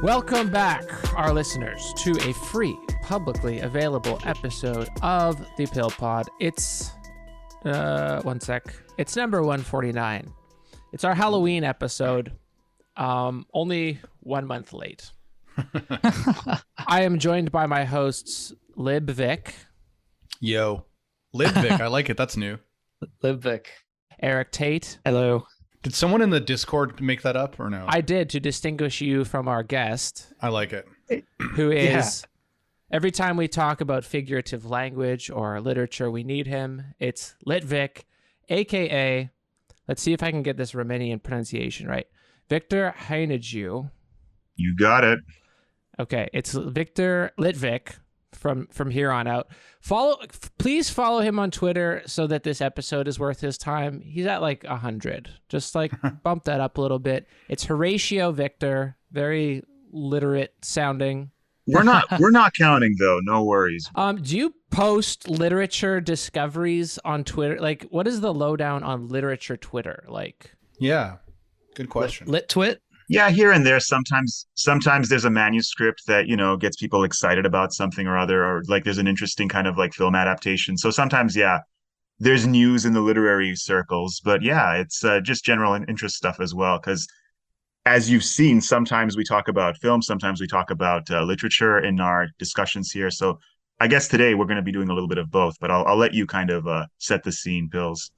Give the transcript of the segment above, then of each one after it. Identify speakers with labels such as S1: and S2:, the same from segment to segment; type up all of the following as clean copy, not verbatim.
S1: Welcome back, our listeners, to a free, publicly available episode of the Pill Pod. It's, one sec. It's number 149. It's our Halloween episode, only 1 month late. I am joined by my hosts, Litvic.
S2: Yo. Litvic, I like it. That's new.
S3: Litvic.
S1: Eric Tate.
S3: Hello.
S2: Did someone in the Discord make that up or no?
S1: I did, to distinguish you from our guest.
S2: I like it.
S1: Who is, every time we talk about figurative language or literature, we need him. It's Litvic, a.k.a., let's see if I can get this Romanian pronunciation right, Victor Hainagiu.
S4: You got it.
S1: Okay, it's Victor Litvic from here on out. Please follow him on Twitter so that this episode is worth his time. He's at like 100. Just like bump that up a little bit. It's Horatio Victor, very literate sounding.
S4: We're not counting though. No worries.
S1: Do you post literature discoveries on Twitter? Like, what is the lowdown on literature Twitter like?
S2: Yeah, good question.
S3: Litwit?
S4: Yeah, here and there. Sometimes there's a manuscript that, gets people excited about something or other, or like there's an interesting kind of like film adaptation. So sometimes, yeah, there's news in the literary circles, but yeah, it's just general interest stuff as well. Because as you've seen, sometimes we talk about film, sometimes we talk about literature in our discussions here. So I guess today we're going to be doing a little bit of both, but I'll let you kind of set the scene, Pills.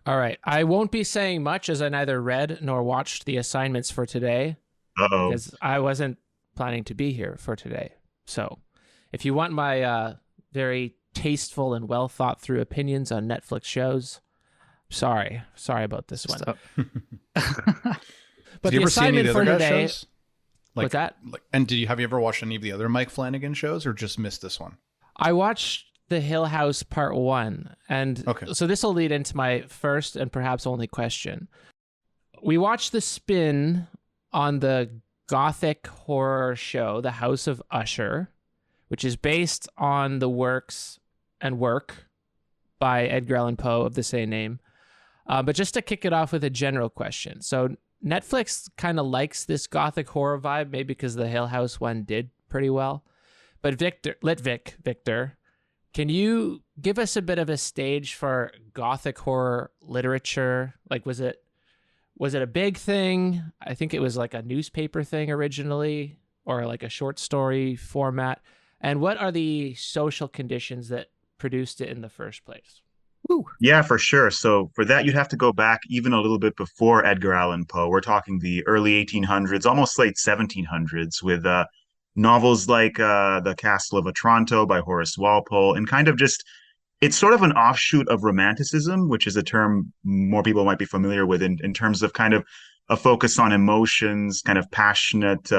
S1: All right. I won't be saying much as I neither read nor watched the assignments for today.
S4: Uh-oh.
S1: Because I wasn't planning to be here for today. So if you want my very tasteful and well thought through opinions on Netflix shows, sorry about this one. But the assignment for today,
S2: shows?
S1: What's that?
S2: And have you ever watched any of the other Mike Flanagan shows or just missed this one?
S1: I watched The Hill House Part 1. And So this will lead into my first and perhaps only question. We watched the spin on the Gothic horror show, The House of Usher, which is based on the work by Edgar Allan Poe of the same name. But just to kick it off with a general question. So Netflix kind of likes this Gothic horror vibe, maybe because the Hill House one did pretty well. But Victor, can you give us a bit of a stage for Gothic horror literature? Like, was it a big thing? I think it was like a newspaper thing originally, or like a short story format. And what are the social conditions that produced it in the first place?
S3: Ooh.
S4: Yeah, for sure. So for that, you'd have to go back even a little bit before Edgar Allan Poe. We're talking the early 1800s, almost late 1700s, with novels like The Castle of Otranto by Horace Walpole, and kind of just, it's sort of an offshoot of Romanticism, which is a term more people might be familiar with in terms of kind of a focus on emotions, kind of passionate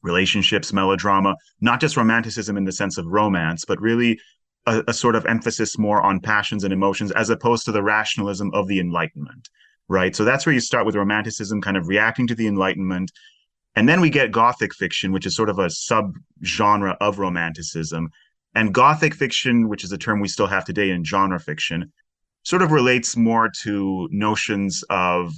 S4: relationships, melodrama, not just Romanticism in the sense of romance, but really a sort of emphasis more on passions and emotions as opposed to the rationalism of the Enlightenment, right? So that's where you start with Romanticism kind of reacting to the Enlightenment. And then we get Gothic fiction, which is sort of a sub-genre of Romanticism. And Gothic fiction, which is a term we still have today in genre fiction, sort of relates more to notions of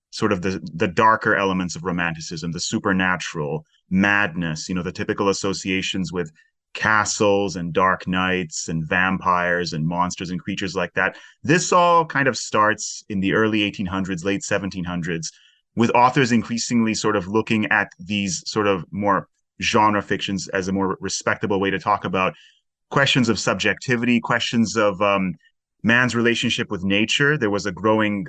S4: sort of the darker elements of Romanticism, the supernatural, madness, the typical associations with castles and dark knights and vampires and monsters and creatures like that. This all kind of starts in the early 1800s, late 1700s, with authors increasingly sort of looking at these sort of more genre fictions as a more respectable way to talk about questions of subjectivity, questions of man's relationship with nature. There was a growing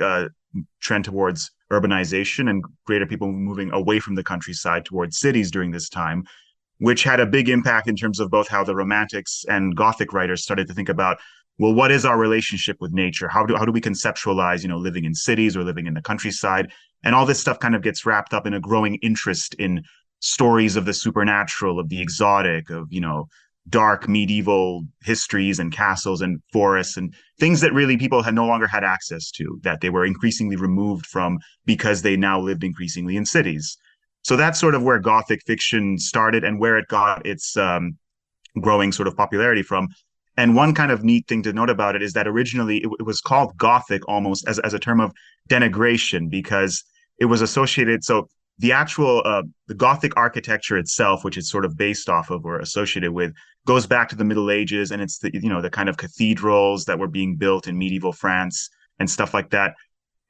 S4: trend towards urbanization and greater people moving away from the countryside towards cities during this time, which had a big impact in terms of both how the Romantics and Gothic writers started to think about, well, what is our relationship with nature? How do we conceptualize, living in cities or living in the countryside? And all this stuff kind of gets wrapped up in a growing interest in stories of the supernatural, of the exotic, of, dark medieval histories and castles and forests and things that really people had no longer had access to, that they were increasingly removed from because they now lived increasingly in cities. So that's sort of where Gothic fiction started and where it got its growing sort of popularity from. And one kind of neat thing to note about it is that originally it was called Gothic almost as a term of denigration, because it was associated. So the actual the Gothic architecture itself, which it's sort of based off of or associated with, goes back to the Middle Ages, and it's the the kind of cathedrals that were being built in medieval France and stuff like that.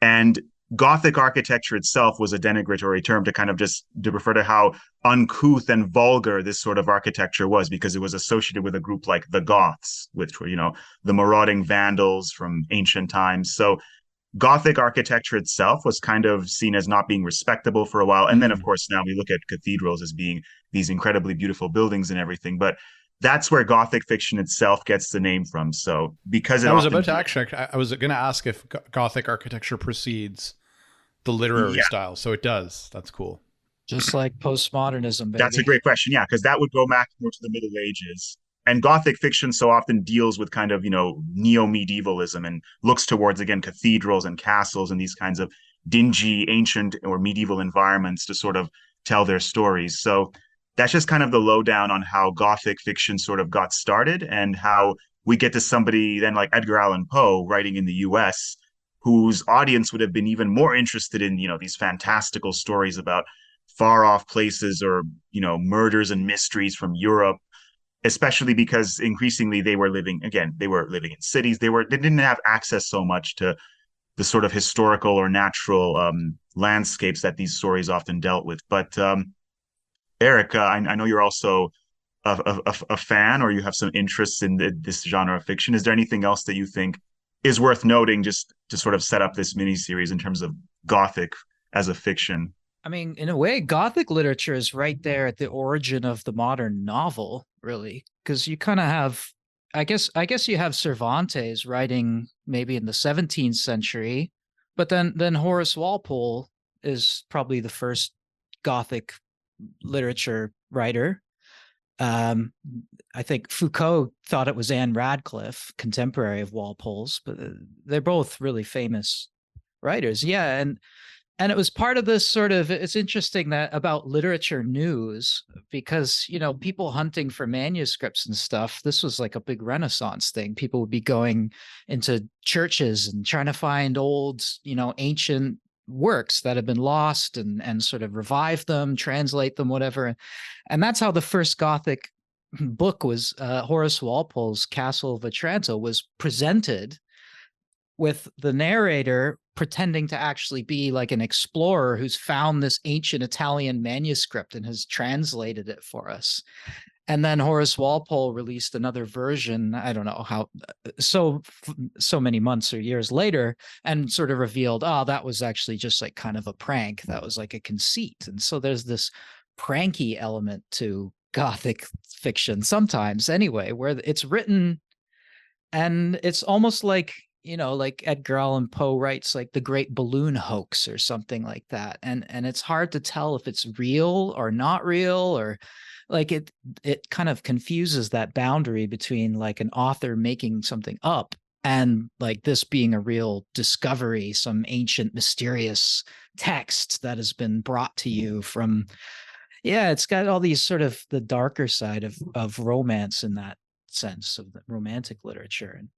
S4: And Gothic architecture itself was a denigratory term to kind of just to refer to how uncouth and vulgar this sort of architecture was, because it was associated with a group like the Goths, which were, the marauding Vandals from ancient times. So Gothic architecture itself was kind of seen as not being respectable for a while. And then, of course, now we look at cathedrals as being these incredibly beautiful buildings and everything. But that's where Gothic fiction itself gets the name from. So because
S2: I was about to actually, I was going to ask if Gothic architecture precedes the literary style. So it does. That's cool.
S3: Just like postmodernism, baby.
S4: That's a great question. Yeah, because that would go back more to the Middle Ages. And Gothic fiction so often deals with kind of, neo-medievalism and looks towards, again, cathedrals and castles and these kinds of dingy, ancient or medieval environments to sort of tell their stories. So that's just kind of the lowdown on how Gothic fiction sort of got started and how we get to somebody then like Edgar Allan Poe writing in the US, whose audience would have been even more interested in, these fantastical stories about far off places or, murders and mysteries from Europe, especially because increasingly they were living in cities. They didn't have access so much to the sort of historical or natural landscapes that these stories often dealt with. But Eric, I know you're also a fan, or you have some interests in this genre of fiction. Is there anything else that you think is worth noting just to sort of set up this miniseries in terms of Gothic as a fiction?
S3: I mean, in a way, Gothic literature is right there at the origin of the modern novel, really, because you kind of have, I guess you have Cervantes writing maybe in the 17th century, but then Horace Walpole is probably the first Gothic literature writer. I think Foucault thought it was Anne Radcliffe, contemporary of Walpole's, but they're both really famous writers. Yeah, and it was part of this sort of, it's interesting that about literature news, because, people hunting for manuscripts and stuff, this was like a big Renaissance thing. People would be going into churches and trying to find old, ancient works that have been lost and sort of revive them, translate them, whatever. And that's how the first Gothic book was, Horace Walpole's Castle of Otranto, was presented, with the narrator pretending to actually be like an explorer who's found this ancient Italian manuscript and has translated it for us. And then Horace Walpole released another version, I don't know how, so many months or years later, and sort of revealed, that was actually just like kind of a prank. That was like a conceit. And so there's this pranky element to Gothic fiction sometimes anyway, where it's written and it's almost like, like Edgar Allan Poe writes like the Great Balloon Hoax or something like that. And it's hard to tell if it's real or not real, or like it kind of confuses that boundary between like an author making something up and like this being a real discovery, some ancient mysterious text that has been brought to you from, it's got all these sort of the darker side of romance in that sense of the romantic literature. And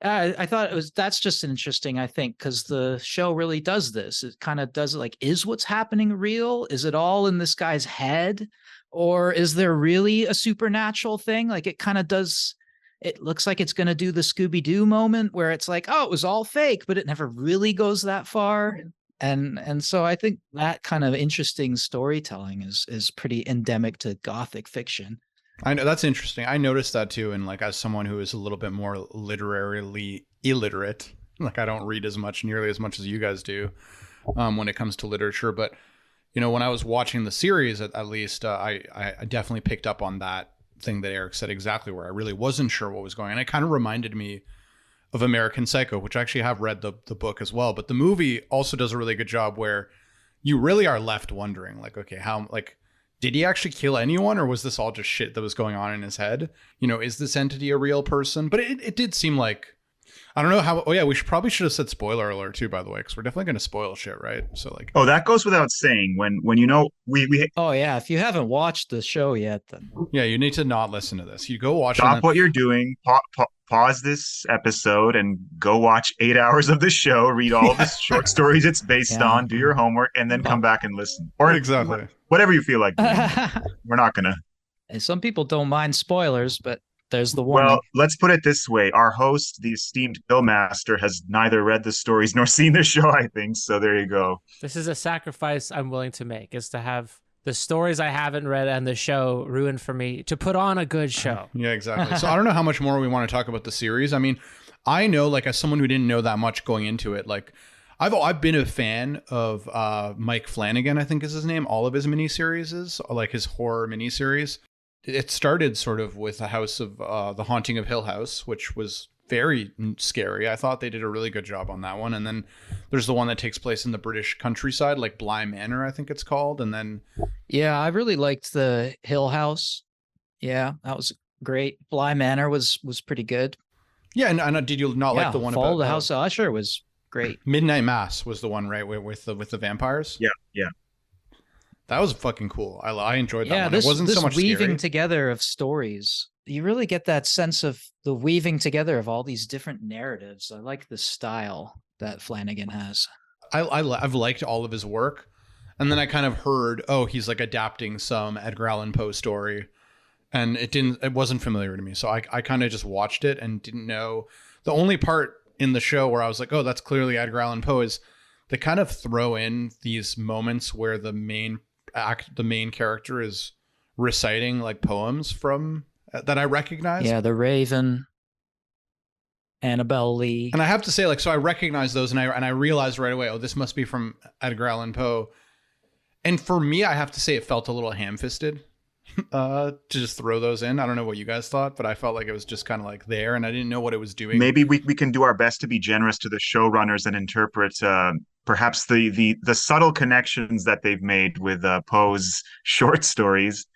S3: I thought that's just interesting, I think, because the show really does this. It kind of does like, is what's happening real? Is it all in this guy's head? Or is there really a supernatural thing? Like it kind of does, it looks like it's going to do the Scooby-Doo moment where it's like, it was all fake, but it never really goes that far. And so I think that kind of interesting storytelling is pretty endemic to Gothic fiction.
S2: I know, that's interesting. I noticed that too. And like, as someone who is a little bit more literarily illiterate, like I don't read nearly as much as you guys do when it comes to literature. But, when I was watching the series, at least, I definitely picked up on that thing that Eric said exactly, where I really wasn't sure what was going on. And it kind of reminded me of American Psycho, which I actually have read the book as well. But the movie also does a really good job where you really are left wondering, like, okay, how, like, did he actually kill anyone, or was this all just shit that was going on in his head? Is this entity a real person? But it did seem like, I don't know how. Oh yeah, we probably should have said spoiler alert too, by the way, because we're definitely going to spoil shit, right? So like,
S4: that goes without saying. When we
S3: oh yeah, if you haven't watched the show yet, then
S2: yeah, you need to not listen to this. You go watch.
S4: Stop what you're doing. pause this episode and go watch 8 hours of the show, read all of the short stories it's based
S3: Yeah.
S4: on, do your homework, and then come back and listen. Or
S2: Exactly.
S4: whatever you feel like doing. We're not going to.
S3: And some people don't mind spoilers, but there's the warning.
S4: Well, let's put it this way. Our host, the esteemed Billmaster, has neither read the stories nor seen the show, I think. So there you go.
S1: This is a sacrifice I'm willing to make, is to have the stories I haven't read and the show ruined for me to put on a good show.
S2: Yeah, exactly. So I don't know how much more we want to talk about the series. I mean, I know, like, as someone who didn't know that much going into it, like, I've been a fan of Mike Flanagan, I think is his name, all of his miniseries, like his horror miniseries. It started sort of with the House of The Haunting of Hill House, which was very scary. I thought they did a really good job on that one. And then there's the one that takes place in the British countryside, like Bly Manor, I think it's called. And then
S3: Yeah, I really liked the Hill House. Yeah, that was great. Bly Manor was pretty good.
S2: yeah, and did you not like the one
S3: Fall
S2: about
S3: of the House of Usher was great.
S2: Midnight Mass was the one, right, with the vampires?
S4: Yeah.
S2: That was fucking cool. I enjoyed that
S3: Yeah,
S2: one.
S3: this
S2: It wasn't
S3: this
S2: so much
S3: weaving
S2: scary.
S3: together of stories. You really get that sense of the weaving together of all these different narratives. I like the style that Flanagan has.
S2: I've liked all of his work. And then I kind of heard, oh, he's like adapting some Edgar Allan Poe story. And it wasn't familiar to me. So I kind of just watched it and didn't know. The only part in the show where I was like, oh, that's clearly Edgar Allan Poe is they kind of throw in these moments where the main character is reciting like poems from that I recognize.
S3: Yeah, The Raven, Annabelle Lee.
S2: And I have to say, like, so I recognize those and I realized right away, oh, this must be from Edgar Allan Poe. And for me, I have to say it felt a little ham-fisted to just throw those in. I don't know what you guys thought, but I felt like it was just kind of like there and I didn't know what it was doing.
S4: Maybe we can do our best to be generous to the showrunners and interpret perhaps the subtle connections that they've made with Poe's short stories.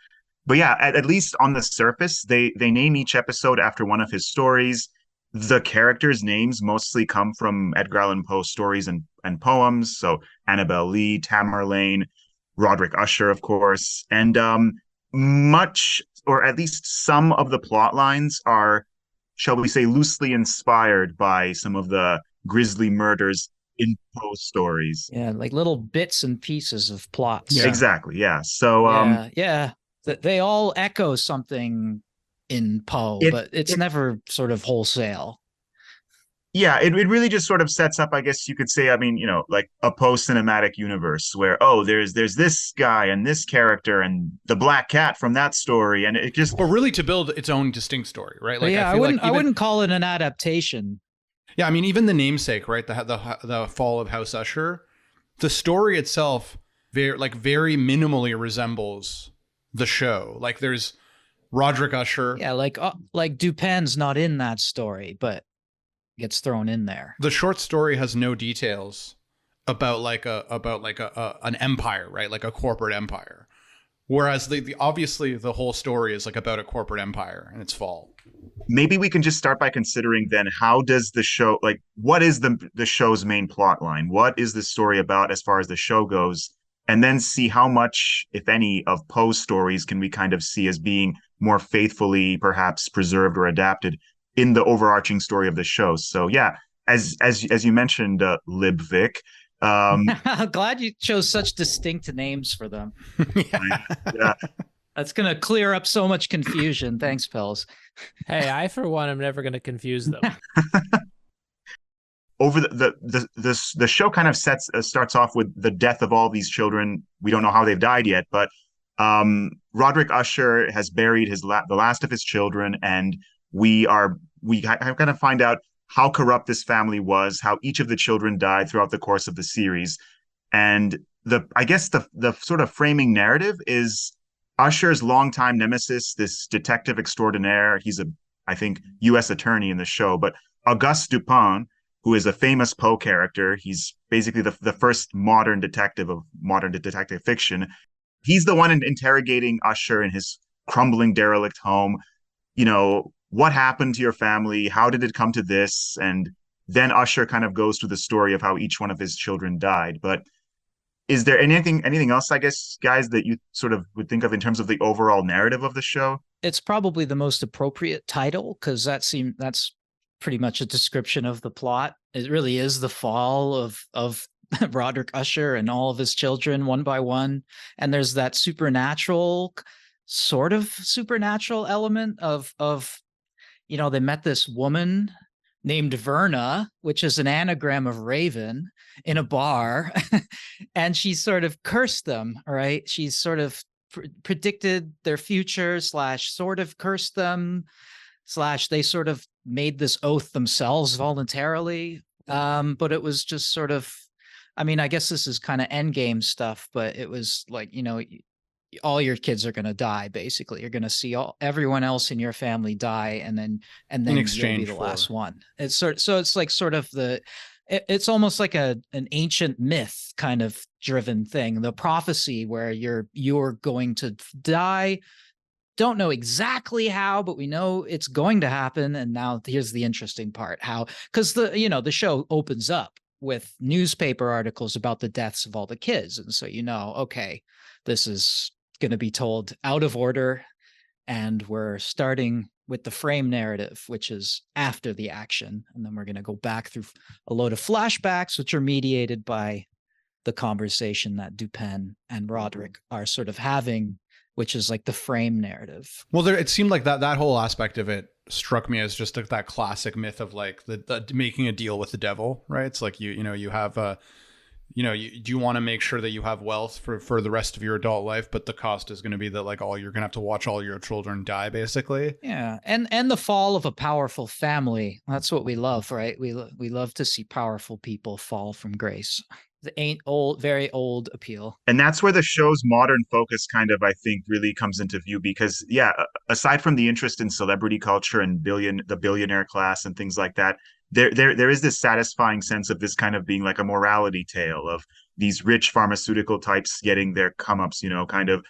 S4: But yeah, at least on the surface, they name each episode after one of his stories. The characters' names mostly come from Edgar Allan Poe stories and poems. So Annabelle Lee, Tamerlane, Roderick Usher, of course. And much, or at least some of the plot lines are, shall we say, loosely inspired by some of the grisly murders in Poe stories.
S3: Yeah, like little bits and pieces of plots.
S2: Yeah.
S4: Exactly, yeah. So
S3: yeah. They all echo something in Poe, but it's never sort of wholesale.
S4: Yeah, it really just sort of sets up, I guess you could say, I mean, like a post-cinematic universe where, oh, there's this guy and this character and the black cat from that story, and it just.
S2: But really to build its own distinct story, right?
S3: Like, yeah, I wouldn't call it an adaptation.
S2: Yeah, I mean, even the namesake, right? The Fall of House Usher, the story itself very minimally resembles the show. Like there's Roderick Usher.
S3: Yeah, like Dupin's not in that story, but gets thrown in there.
S2: The short story has no details about an empire, right? Like a corporate empire. Whereas the obviously the whole story is like about a corporate empire and its fall.
S4: Maybe we can just start by considering then, how does the show, like, what is the show's main plot line? What is the story about as far as the show goes? And then see how much, if any, of Poe's stories can we kind of see as being more faithfully perhaps preserved or adapted in the overarching story of the show. So yeah, as you mentioned, Litvic.
S3: I'm glad you chose such distinct names for them.
S4: Yeah.
S3: That's going to clear up so much confusion. Thanks, Pels.
S1: Hey, I, for one, am never going to confuse them.
S4: Over the show kind of starts off with the death of all these children. We don't know how they've died yet, but Roderick Usher has buried the last of his children, and we have kind of find out how corrupt this family was, how each of the children died throughout the course of the series. And I guess the sort of framing narrative is Usher's longtime nemesis, this detective extraordinaire. He's I think, U.S. attorney in the show, but Auguste Dupin, who is a famous Poe character. He's basically the first modern detective of modern detective fiction. He's the one interrogating Usher in his crumbling, derelict home. What happened to your family? How did it come to this? And then Usher kind of goes through the story of how each one of his children died. But is there anything else, I guess, guys, that you sort of would think of in terms of the overall narrative of the show?
S3: It's probably the most appropriate title because that's pretty much a description of the plot. It really is the fall of Roderick Usher and all of his children one by one. And there's that sort of supernatural element of they met this woman named Verna, which is an anagram of raven, in a bar, and she sort of cursed them. Right, she's sort of predicted their future / sort of cursed them / they sort of made this oath themselves voluntarily. But it was just sort of, I mean, I guess this is kind of end game stuff, but it was like, all your kids are going to die. Basically, you're going to see everyone else in your family die, and then
S2: In
S3: you'll be
S2: exchange
S3: the
S2: for
S3: last one. It's so it's like sort of it's almost like an ancient myth kind of driven thing, the prophecy where you're going to die. Don't know exactly how, but we know it's going to happen. And now here's the interesting part: how, because the show opens up with newspaper articles about the deaths of all the kids, and so okay, this is going to be told out of order, and we're starting with the frame narrative, which is after the action, and then we're going to go back through a load of flashbacks, which are mediated by the conversation that Dupin and Roderick are sort of having, which is like the frame narrative.
S2: Well, it seemed like that whole aspect of it struck me as just that classic myth of like the making a deal with the devil, right? It's like you have you want to make sure that you have wealth for the rest of your adult life, but the cost is going to be that like you're going to have to watch all your children die, basically.
S3: Yeah, and the fall of a powerful family. That's what we love, right? We love to see powerful people fall from grace. The very old appeal.
S4: And that's where the show's modern focus kind of, I think, really comes into view because, yeah, aside from the interest in celebrity culture and the billionaire class and things like that, there is this satisfying sense of this kind of being like a morality tale of these rich pharmaceutical types getting their come-ups, kind of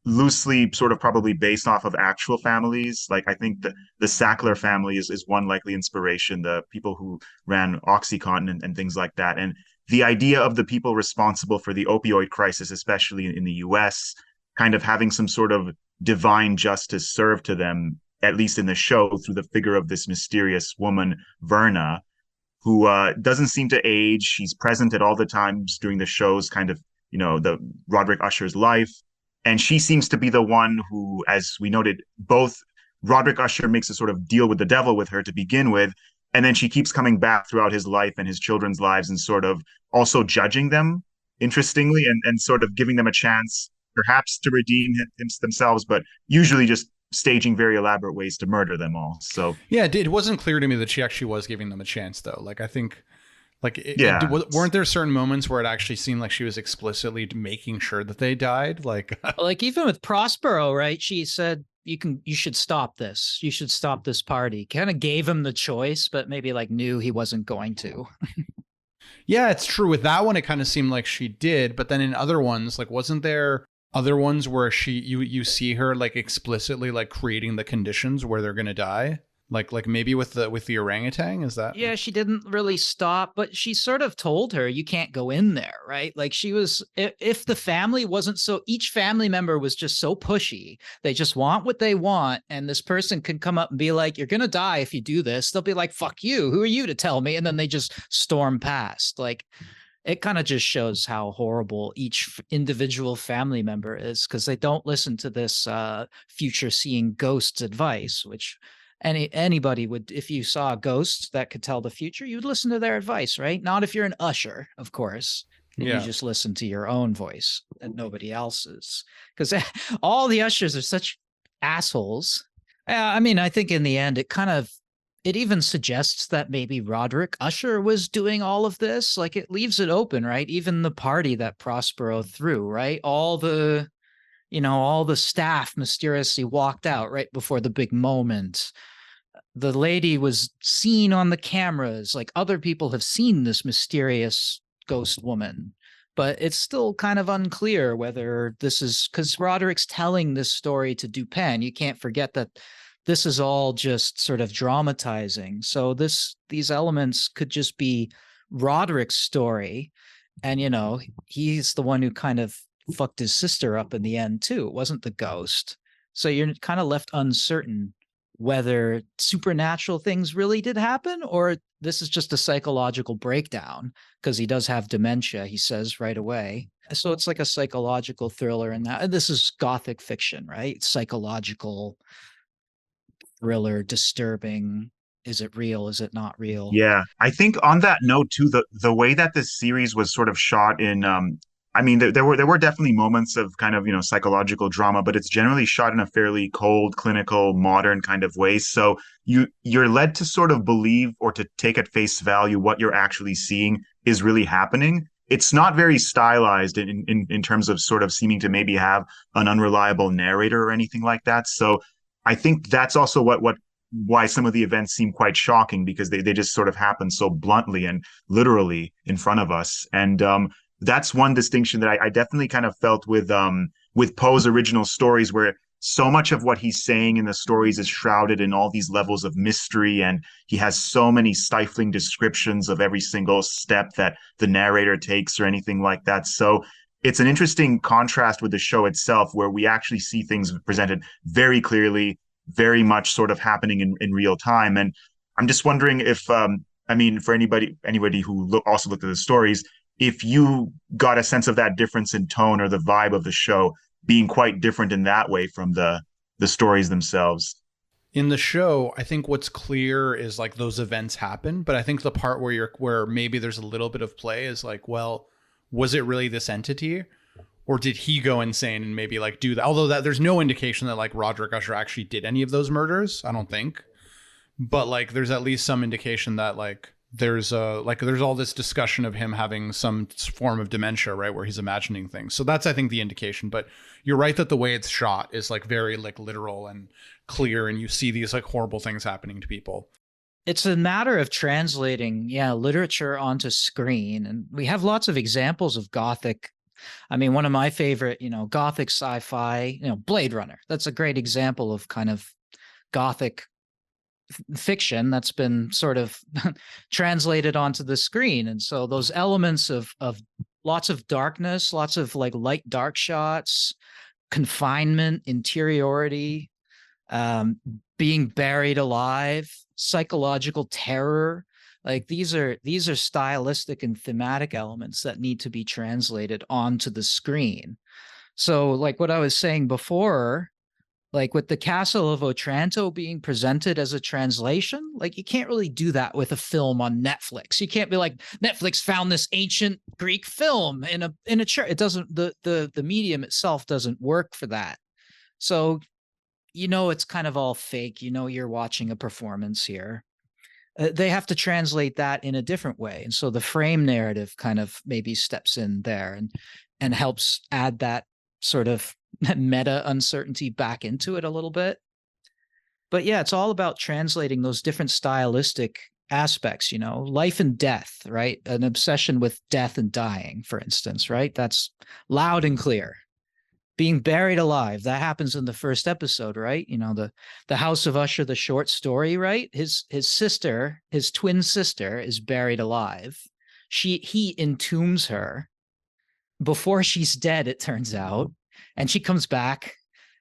S4: loosely sort of probably based off of actual families. Like I think the Sackler family is one likely inspiration, the people who ran OxyContin and things like that. And the idea of the people responsible for the opioid crisis, especially in the US, kind of having some sort of divine justice served to them, at least in the show, through the figure of this mysterious woman, Verna, who doesn't seem to age. She's present at all the times during the show's kind of, the Roderick Usher's life. And she seems to be the one who, as we noted, both Roderick Usher makes a sort of deal with the devil with her to begin with, and then she keeps coming back throughout his life and his children's lives and sort of also judging them, interestingly, and sort of giving them a chance, perhaps to redeem themselves, but usually just staging very elaborate ways to murder them all. So
S2: yeah, it wasn't clear to me that she actually was giving them a chance, though. Like I think, weren't there certain moments where it actually seemed like she was explicitly making sure that they died? Like
S3: even with Prospero, right? She said, you should stop this. You should stop this party. Kind of gave him the choice, but maybe like knew he wasn't going to.
S2: Yeah, it's true. With that one, it kind of seemed like she did. But then in other ones, like, wasn't there other ones where you see her like explicitly like creating the conditions where they're gonna die? Like maybe with the orangutan, is that?
S3: Yeah, she didn't really stop, but she sort of told her you can't go in there, right? Like she was, if the family wasn't each family member was just so pushy, they just want what they want, and this person can come up and be like, you're gonna die if you do this. They'll be like, fuck you, who are you to tell me? And then they just storm past. Like it kind of just shows how horrible each individual family member is, because they don't listen to this future seeing ghosts advice, which anybody would. If you saw a ghost that could tell the future, you would listen to their advice, right? Not if you're an usher, of course. And you just listen to your own voice and nobody else's, because all the ushers are such assholes. I mean, I think in the end it even suggests that maybe Roderick Usher was doing all of this. Like it leaves it open, right? Even the party that Prospero threw, right? All the staff mysteriously walked out right before the big moment. The lady was seen on the cameras. Like other people have seen this mysterious ghost woman, but it's still kind of unclear whether this is because Roderick's telling this story to Dupin. You can't forget that this is all just sort of dramatizing. So these elements could just be Roderick's story. And, he's the one who kind of fucked his sister up in the end too. It wasn't the ghost. So you're kind of left uncertain whether supernatural things really did happen or this is just a psychological breakdown, because he does have dementia, he says right away. So it's like a psychological thriller, and this is Gothic fiction, right? Psychological thriller, disturbing. Is it real? Is it not real?
S4: Yeah, I think on that note too, the way that this series was sort of shot in, I mean, there were definitely moments of kind of, psychological drama, but it's generally shot in a fairly cold, clinical, modern kind of way. So you're led to sort of believe or to take at face value what you're actually seeing is really happening. It's not very stylized in terms of sort of seeming to maybe have an unreliable narrator or anything like that. So I think that's also what why some of the events seem quite shocking, because they just sort of happen so bluntly and literally in front of us. And that's one distinction that I definitely kind of felt with Poe's original stories, where so much of what he's saying in the stories is shrouded in all these levels of mystery, and he has so many stifling descriptions of every single step that the narrator takes or anything like that. So it's an interesting contrast with the show itself, where we actually see things presented very clearly, very much sort of happening in real time. And I'm just wondering if, I mean, for anybody who also looked at the stories, if you got a sense of that difference in tone or the vibe of the show being quite different in that way from the stories themselves.
S2: In the show, I think what's clear is like those events happen, but I think the part where maybe there's a little bit of play is like, well, was it really this entity? Or did he go insane and maybe like do that? Although there's no indication that like Roderick Usher actually did any of those murders. I don't think. But like there's at least some indication that like there's all this discussion of him having some form of dementia, right? Where he's imagining things. So that's, I think, the indication. But you're right that the way it's shot is like very like literal and clear. And you see these like horrible things happening to people.
S3: It's a matter of translating, literature onto screen. And we have lots of examples of Gothic. I mean, one of my favorite, Gothic sci-fi, Blade Runner. That's a great example of kind of Gothic fiction that's been sort of translated onto the screen. And so those elements of lots of darkness, lots of like light dark shots, confinement, interiority, being buried alive, psychological terror. Like these are stylistic and thematic elements that need to be translated onto the screen. So like what I was saying before, like with the Castle of Otranto being presented as a translation, like you can't really do that with a film on Netflix. You can't be like, Netflix found this ancient Greek film in a church. It doesn't, the medium itself doesn't work for that. So, it's kind of all fake. You're watching a performance here. They have to translate that in a different way. And so the frame narrative kind of maybe steps in there and helps add that sort of meta uncertainty back into it a little bit. But yeah, it's all about translating those different stylistic aspects, life and death, right? An obsession with death and dying, for instance, right? That's loud and clear. Being buried alive, that happens in the first episode, right? The House of Usher, the short story, right? His sister, his twin sister, is buried alive. He entombs her before she's dead, it turns out, and she comes back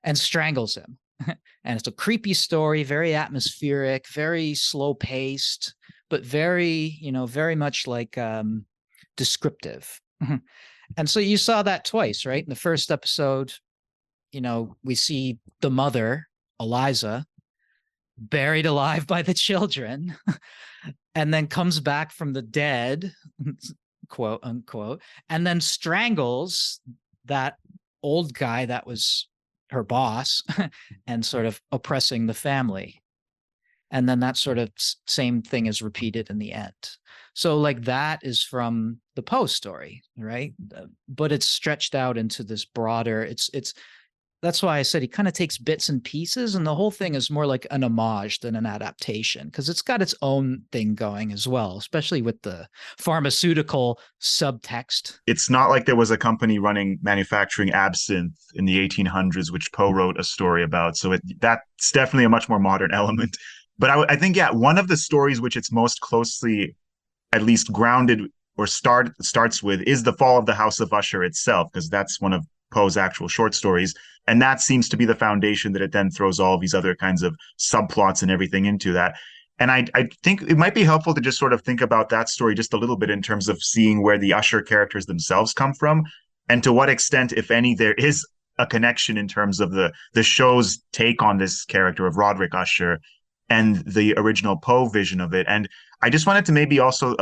S3: and strangles him. And it's a creepy story, very atmospheric, very slow paced, but very, very much like descriptive. And so you saw that twice, right? In the first episode, we see the mother, Eliza, buried alive by the children, and then comes back from the dead, quote unquote, and then strangles that old guy that was her boss and sort of oppressing the family. And then that sort of same thing is repeated in the end. So like that is from the Poe story, right? But it's stretched out into this broader, that's why I said he kind of takes bits and pieces, and the whole thing is more like an homage than an adaptation, because it's got its own thing going as well, especially with the pharmaceutical subtext.
S4: It's not like there was a company manufacturing absinthe in the 1800s, which Poe wrote a story about. So that's definitely a much more modern element. But I think, yeah, one of the stories which it's most closely at least grounded or starts with is the fall of the House of Usher itself, because that's one of Poe's actual short stories. And that seems to be the foundation that it then throws all of these other kinds of subplots and everything into that. And I think it might be helpful to just sort of think about that story just a little bit in terms of seeing where the Usher characters themselves come from and to what extent, if any, there is a connection in terms of the show's take on this character of Roderick Usher and the original Poe vision of it. And I just wanted to maybe also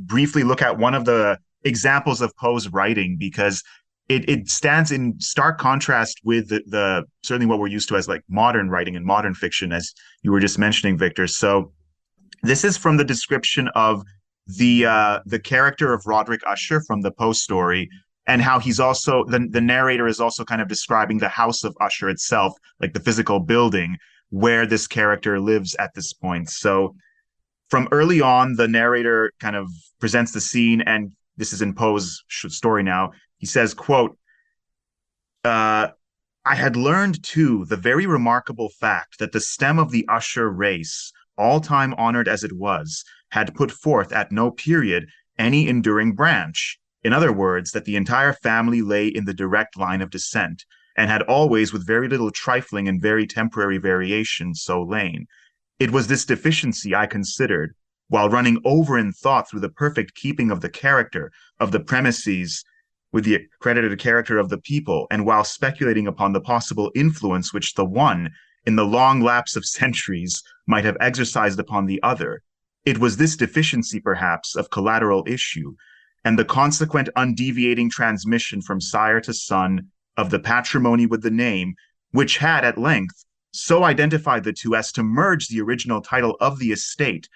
S4: briefly look at one of the examples of Poe's writing because it stands in stark contrast with the certainly what we're used to as like modern writing and modern fiction, as you were just mentioning, Victor. So this is from the description of the character of Roderick Usher from the Poe story, and how he's also the narrator is also kind of describing the house of Usher itself, like the physical building where this character lives at this point. So from early on, the narrator kind of presents the scene, and this is in Poe's story now. He says, quote, I had learned, too, the very remarkable fact that the stem of the Usher race, all time honored as it was, had put forth at no period any enduring branch. In other words, that the entire family lay in the direct line of descent, and had always, with very little trifling and very temporary variation, so lain. It was this deficiency I considered, while running over in thought through the perfect keeping of the character, of the premises, with the accredited character of the people, and while speculating upon the possible influence which the one, in the long lapse of centuries, might have exercised upon the other. It was this deficiency, perhaps, of collateral issue, and the consequent undeviating transmission from sire to son of the patrimony with the name, which had at length so identified the two as to merge the original title of the estate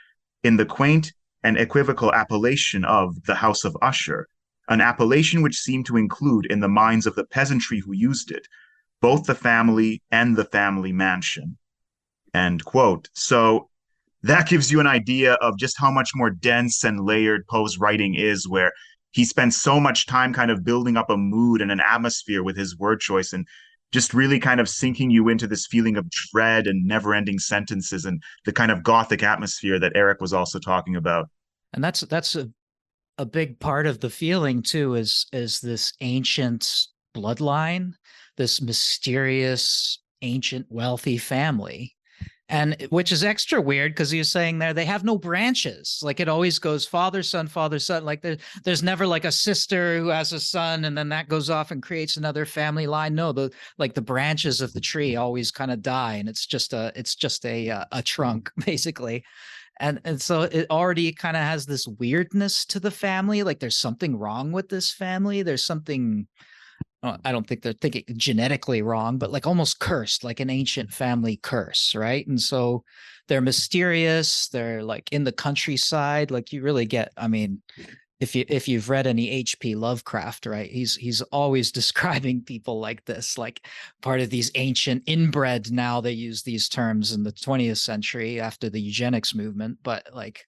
S4: in the quaint and equivocal appellation of the House of Usher, an appellation which seemed to include in the minds of the peasantry who used it, both the family and the family mansion. End quote. So that gives you an idea of just how much more dense and layered Poe's writing is, where he spends so much time kind of building up a mood and an atmosphere with his word choice and just really kind of sinking you into this feeling of dread and never-ending sentences and the kind of Gothic atmosphere that Eric was also talking about.
S3: And that's a big part of the feeling too, is this ancient bloodline, this mysterious ancient wealthy family. And which is extra weird because he was saying there they have no branches. Like it always goes father, son, father, son. Like there's never like a sister who has a son and then that goes off and creates another family line. No, the branches of the tree always kind of die, and it's just a trunk basically. And so it already kind of has this weirdness to the family. Like there's something wrong with this family. There's something, I don't think they're thinking genetically wrong, but like almost cursed, like an ancient family curse, right? And so they're mysterious. They're like in the countryside. Like you really get, I mean, if you've read any H.P. Lovecraft, right? He's always describing people like this, like part of these ancient inbred. Now they use these terms in the 20th century after the eugenics movement, but like,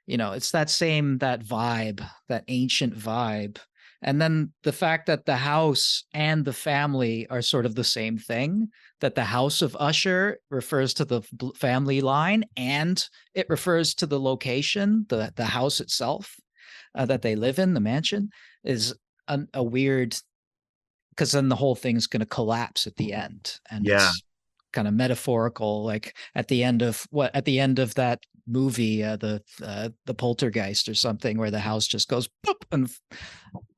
S3: it's that vibe, that ancient vibe. And then the fact that the house and the family are sort of the same thing, that the House of Usher refers to the family line and it refers to the location, the house itself that they live in, the mansion, is a weird, because then the whole thing's going to collapse at the end. And
S4: Yeah.
S3: it's kind of metaphorical, like at the end of that movie, the Poltergeist or something, where the house just goes boop and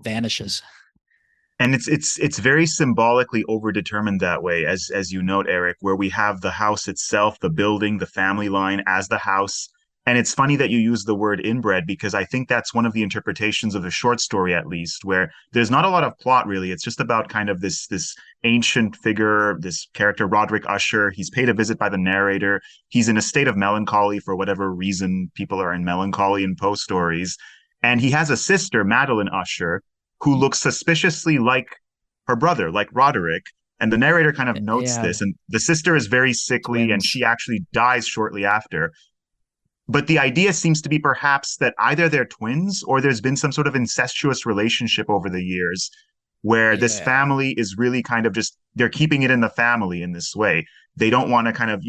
S3: vanishes.
S4: And it's very symbolically overdetermined that way, as you note, Eric, where we have the house itself, the building, the family line as the house. And it's funny that you use the word inbred, because I think that's one of the interpretations of the short story, at least, where there's not a lot of plot really. It's just about kind of this ancient figure, this character, Roderick Usher. He's paid a visit by the narrator. He's in a state of melancholy for whatever reason. People are in melancholy in Poe stories. And he has a sister, Madeline Usher, who looks suspiciously like her brother, like Roderick. And the narrator kind of notes this. And the sister is very sickly,
S3: Twins.
S4: and she actually dies shortly after. But the idea seems to be perhaps that either they're twins or there's been some sort of incestuous relationship over the years where this family is really kind of just, they're keeping it in the family in this way. They don't want to kind of,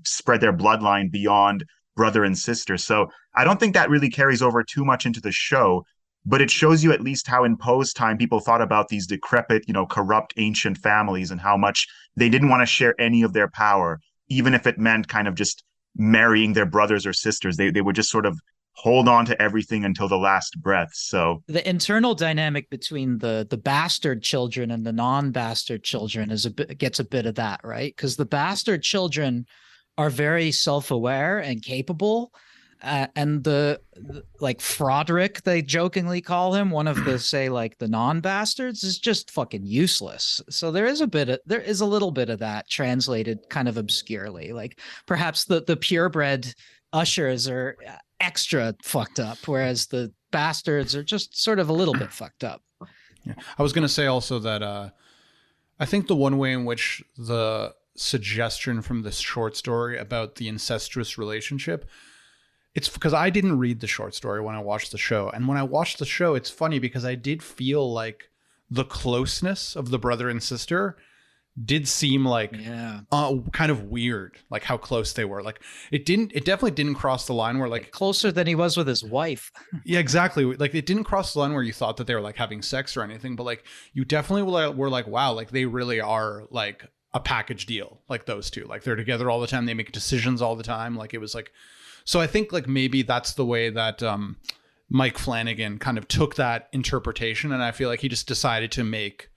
S4: spread their bloodline beyond brother and sister. So I don't think that really carries over too much into the show. but it shows you at least how in Poe's time people thought about these decrepit, corrupt ancient families and how much they didn't want to share any of their power, even if it meant kind of just marrying their brothers or sisters. They would just sort of hold on to everything until the last breath. So
S3: the internal dynamic between the bastard children and the non-bastard children gets a bit of that, right? Because the bastard children are very self-aware and capable. And the like Froderick, they jokingly call him, one of the say like the non-bastards, is just fucking useless. So there is a little bit of that translated kind of obscurely. Like perhaps the purebred ushers are extra fucked up, whereas the bastards are just sort of a little bit fucked up.
S2: Yeah. I was going to say also that I think the one way in which the suggestion from this short story about the incestuous relationship, it's because I didn't read the short story when I watched the show. And when I watched the show, it's funny because I did feel like the closeness of the brother and sister did seem like kind of weird, like how close they were. Like it definitely didn't cross the line where like
S3: closer than he was with his wife.
S2: Yeah, exactly. Like it didn't cross the line where you thought that they were like having sex or anything, but like you definitely were like, wow, like they really are like a package deal. Like those two, like they're together all the time. They make decisions all the time. Like it was like, so I think like maybe that's the way that Mike Flanagan kind of took that interpretation. And I feel like he just decided to make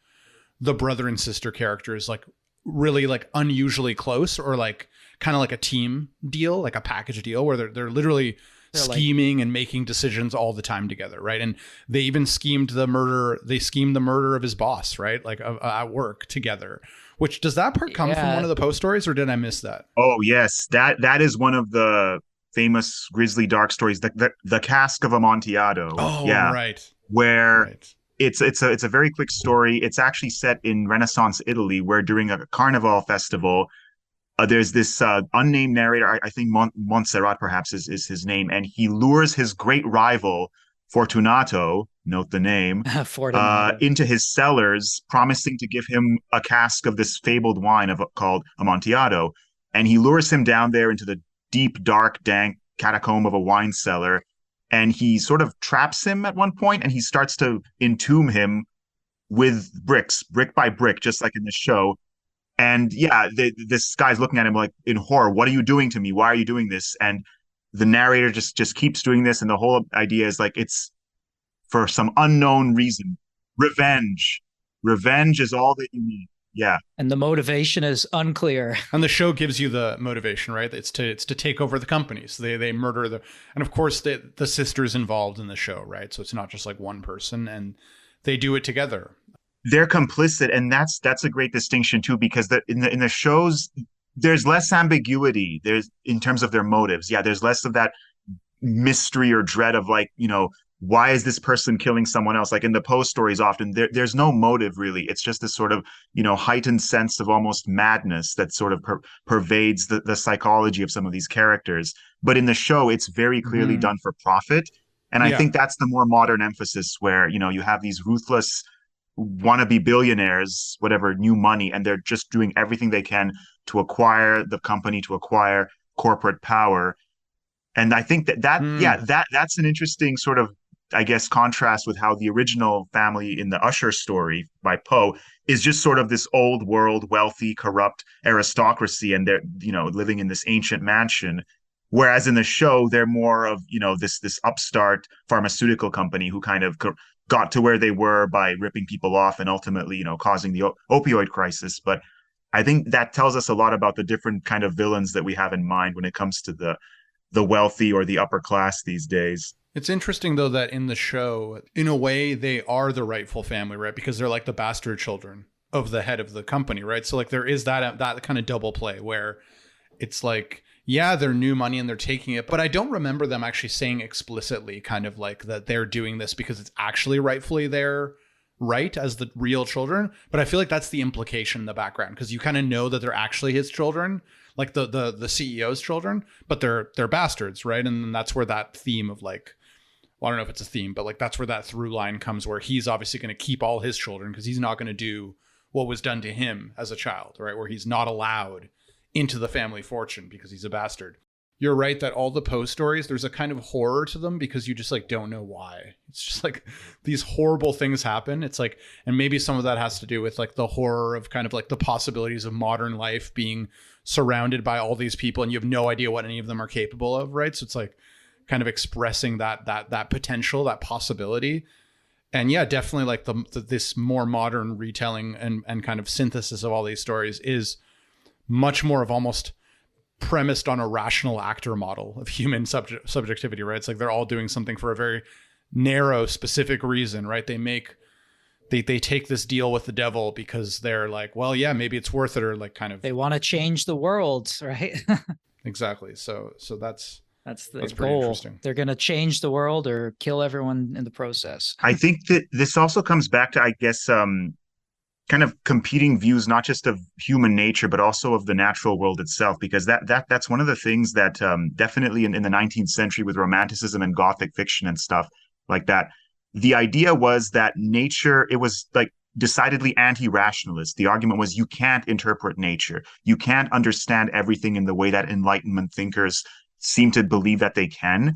S2: the brother and sister characters like really like unusually close, or like kind of like a team deal, like a package deal where they're literally scheming and making decisions all the time together, right? And they even schemed the murder of his boss, right? Like at work together. Which, does that part come from one of the Poe stories, or did I miss that?
S4: Oh yes, that is one of the famous grisly dark stories, the Cask of Amontillado.
S2: Oh yeah, right.
S4: Where right. It's a very quick story. It's actually set in Renaissance Italy, where during a carnival festival, there's this unnamed narrator. I think Montserrat perhaps is his name, and he lures his great rival Fortunato, note the name, into his cellars, promising to give him a cask of this fabled wine called Amontillado, and he lures him down there into the deep, dark, dank catacomb of a wine cellar. And he sort of traps him at one point, and he starts to entomb him with bricks, brick by brick, just like in the show. And yeah, this guy's looking at him like in horror. What are you doing to me? Why are you doing this? And the narrator just keeps doing this. And the whole idea is like, it's for some unknown reason. Revenge. Revenge is all that you need. Yeah.
S3: And the motivation is unclear.
S2: And the show gives you the motivation, right? It's to take over the companies. So they murder and of course the sister's involved in the show, right? So it's not just like one person, and they do it together.
S4: They're complicit, and that's a great distinction too, because in the shows there's less ambiguity. There's in terms of their motives. Yeah, there's less of that mystery or dread of like, why is this person killing someone else? Like in the Poe stories, often there's no motive really. It's just this sort of, heightened sense of almost madness that sort of pervades the psychology of some of these characters. But in the show, it's very clearly done for profit. And I think that's the more modern emphasis where, you have these ruthless wannabe billionaires, whatever, new money, and they're just doing everything they can to acquire the company, to acquire corporate power. And I think that's an interesting sort of, I guess, contrast with how the original family in the Usher story by Poe is just sort of this old world, wealthy, corrupt aristocracy, and they're, living in this ancient mansion. Whereas in the show, they're more of, this upstart pharmaceutical company who kind of got to where they were by ripping people off and ultimately, causing the opioid crisis. But I think that tells us a lot about the different kind of villains that we have in mind when it comes to the wealthy or the upper class these days.
S2: It's interesting, though, that in the show, in a way, they are the rightful family, right? Because they're like the bastard children of the head of the company, right? So like there is that kind of double play where it's like, yeah, they're new money and they're taking it. But I don't remember them actually saying explicitly kind of like that they're doing this because it's actually rightfully their right as the real children. But I feel like that's the implication in the background, because you kind of know that they're actually his children, like the CEO's children, but they're bastards, right? And that's where that theme of like, well, I don't know if it's a theme, but like that's where that through line comes, where he's obviously going to keep all his children because he's not going to do what was done to him as a child, right? Where he's not allowed into the family fortune because he's a bastard. you're right that all the Poe stories, there's a kind of horror to them because you just like don't know why. It's just like these horrible things happen. It's like, and maybe some of that has to do with like the horror of kind of like the possibilities of modern life being surrounded by all these people and you have no idea what any of them are capable of, right? So it's like kind of expressing that potential, that possibility. And yeah, definitely like this more modern retelling and kind of synthesis of all these stories is much more of almost premised on a rational actor model of human subjectivity, right? It's like they're all doing something for a very narrow, specific reason, right? They take this deal with the devil because they're like, well, yeah, maybe it's worth it, or like kind of
S3: They want to change the world, right?
S2: exactly. So that's
S3: the
S2: pretty
S3: goal.
S2: interesting.
S3: They're going to change the world or kill everyone in the process.
S4: I think that this also comes back to, I guess, kind of competing views, not just of human nature, but also of the natural world itself, because that's one of the things that definitely in the 19th century with Romanticism and Gothic fiction and stuff like that, the idea was that nature, it was like decidedly anti-rationalist. The argument was you can't interpret nature. You can't understand everything in the way that Enlightenment thinkers seem to believe that they can.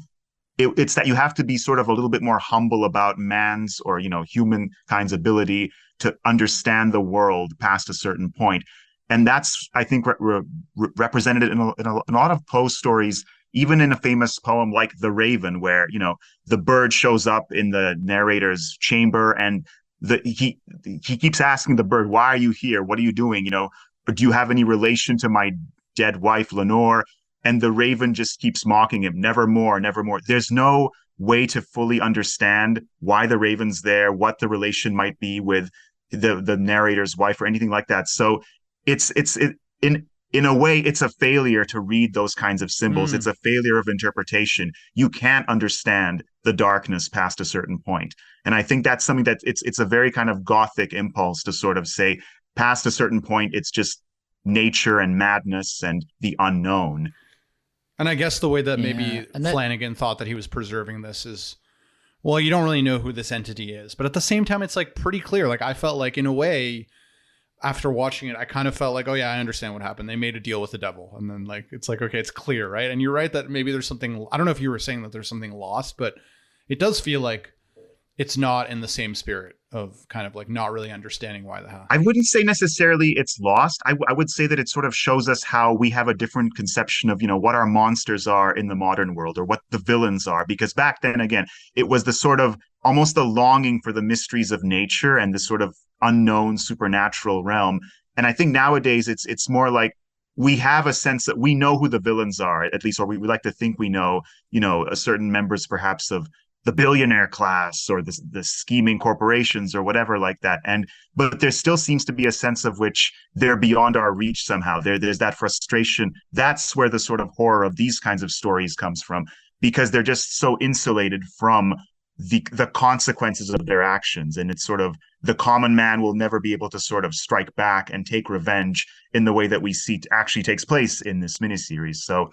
S4: It's that you have to be sort of a little bit more humble about man's or, humankind's ability to understand the world past a certain point. And that's, I think, represented in a lot of Poe stories, even in a famous poem like The Raven, where, the bird shows up in the narrator's chamber and he keeps asking the bird, why are you here? What are you doing? Or do you have any relation to my dead wife, Lenore? And the raven just keeps mocking him, nevermore, nevermore. There's no way to fully understand why the raven's there, what the relation might be with the narrator's wife or anything like that. So in a way, it's a failure to read those kinds of symbols. It's a failure of interpretation. You can't understand the darkness past a certain point. And I think that's something that it's a very kind of Gothic impulse to sort of say, past a certain point, it's just nature and madness and the unknown.
S2: And I guess the way that maybe Flanagan thought that he was preserving this is, well, you don't really know who this entity is. But at the same time, it's like pretty clear. Like I felt like in a way, after watching it, I kind of felt like, oh yeah, I understand what happened. They made a deal with the devil. And then like, it's like, okay, it's clear, right? And you're right that maybe there's something, I don't know if you were saying that there's something lost, but it does feel like it's not in the same spirit of kind of like not really understanding why the hell.
S4: I wouldn't say necessarily it's lost. I would say that it sort of shows us how we have a different conception of, what our monsters are in the modern world or what the villains are. Because back then, again, it was the sort of almost the longing for the mysteries of nature and this sort of unknown supernatural realm. And I think nowadays it's more like we have a sense that we know who the villains are, at least, or we like to think we know, a certain members perhaps of the billionaire class or the scheming corporations or whatever like that. But there still seems to be a sense of which they're beyond our reach somehow. There's that frustration. That's where the sort of horror of these kinds of stories comes from, because they're just so insulated from the consequences of their actions. And it's sort of the common man will never be able to sort of strike back and take revenge in the way that we see actually takes place in this miniseries. So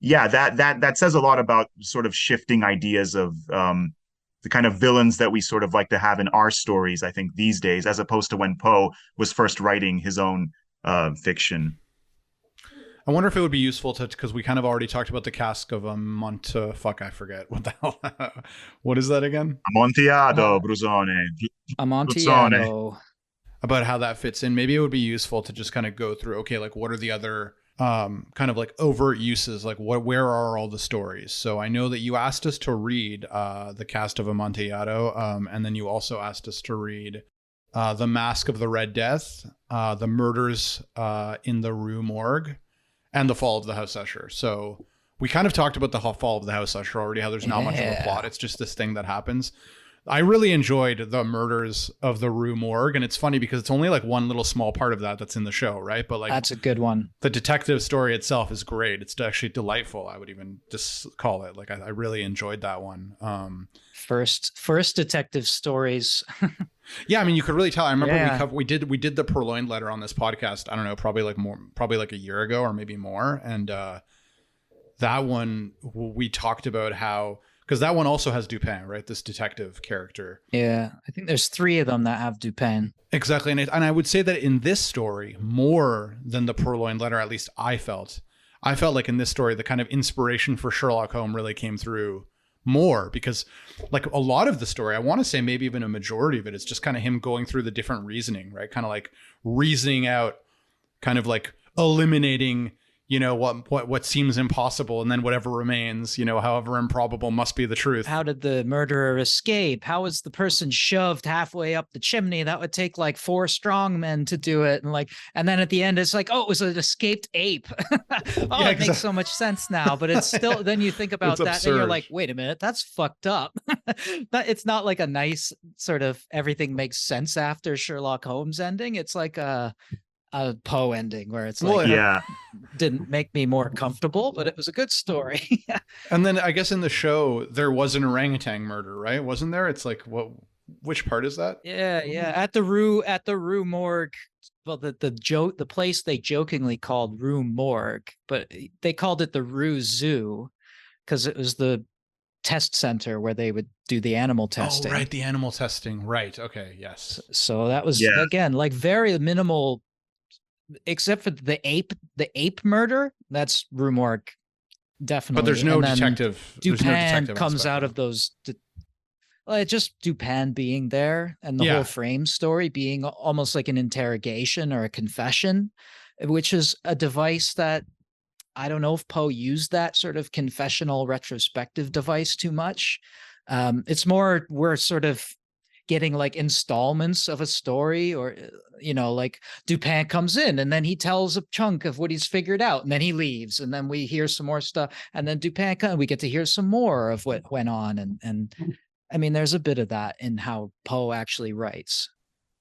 S4: yeah, that says a lot about sort of shifting ideas of the kind of villains that we sort of like to have in our stories, I think, these days, as opposed to when Poe was first writing his own fiction.
S2: I wonder if it would be useful to, because we kind of already talked about the cask of I forget what the hell. What is that again?
S4: Amontillado, Bruzone.
S3: Amontillado.
S2: About how that fits in. Maybe it would be useful to just kind of go through, okay, like what are the other kind of like overt uses, like where are all the stories? So I know that you asked us to read the cast of Amontillado, and then you also asked us to read the Masque of the Red Death, the Murders in the Rue Morgue, and the Fall of the House Usher. So we kind of talked about the Fall of the House Usher already, how there's not much of a plot. It's just this thing that happens. I really enjoyed the Murders of the Rue Morgue, and it's funny because it's only like one little small part of that's in the show, right? But like
S3: that's a good one.
S2: The detective story itself is great. It's actually delightful. I would even just call it like I really enjoyed that one.
S3: First detective stories.
S2: Yeah, I mean, you could really tell. I remember we did the Purloined Letter on this podcast. I don't know, probably like a year ago or maybe more, and that one we talked about how. Because that one also has Dupin, right? This detective character.
S3: Yeah, I think there's 3 of them that have Dupin.
S2: Exactly. And I would say that in this story, more than the Purloined Letter, at least I felt, I felt like in this story, the kind of inspiration for Sherlock Holmes really came through more, because like a lot of the story, I want to say maybe even a majority of it, is just kind of him going through the different reasoning, right? Kind of like reasoning out, kind of like eliminating, you know, what seems impossible, and then whatever remains, you know, however improbable, must be the truth.
S3: How did the murderer escape? How was the person shoved halfway up the chimney? That would take like 4 strong men to do it. And then at the end, it's like, oh, it was an escaped ape. It makes so much sense now. But it's still, then you think about that absurd. And you're like, wait a minute, that's fucked up. It's not like a nice sort of everything makes sense after Sherlock Holmes ending. It's like a Poe ending where it's like, didn't make me more comfortable, but it was a good story.
S2: And then I guess in the show there was an orangutan murder, right? Wasn't there? It's like, which part is that?
S3: Yeah. At the Rue Morgue. Well, the place they jokingly called Rue Morgue, but they called it the Rue Zoo because it was the test center where they would do the animal testing.
S2: Oh, right. The animal testing. Right. Okay. Yes.
S3: So that was, again, like very minimal, except for the ape murder. That's Rue Morgue, definitely.
S2: But there's no detective.
S3: Dupin comes out of those. Just Dupin being there, and the whole frame story being almost like an interrogation or a confession, which is a device that I don't know if Poe used that sort of confessional retrospective device too much. It's more we're sort of getting like installments of a story, or you know, like Dupin comes in and then he tells a chunk of what he's figured out, and then he leaves, and then we hear some more stuff, and then Dupin comes, we get to hear some more of what went on, and I mean, there's a bit of that in how Poe actually writes.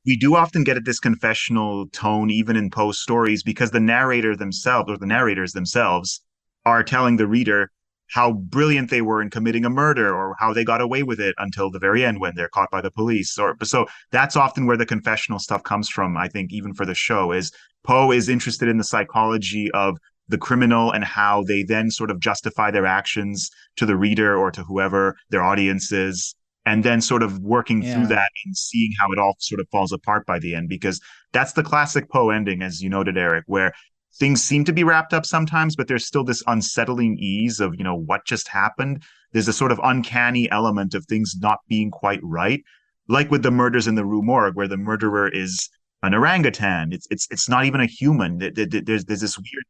S4: We do often get at this confessional tone even in Poe's stories, because the narrators themselves are telling the reader how brilliant they were in committing a murder, or how they got away with it until the very end when they're caught by the police. So that's often where the confessional stuff comes from, I think, even for the show, is Poe is interested in the psychology of the criminal and how they then sort of justify their actions to the reader or to whoever their audience is, and then sort of working through that and seeing how it all sort of falls apart by the end, because that's the classic Poe ending, as you noted, Eric, where things seem to be wrapped up sometimes, but there's still this unsettling ease of, you know, what just happened. There's a sort of uncanny element of things not being quite right, like with the murders in the Rue Morgue, where the murderer is an orangutan. It's not even a human. There's this weird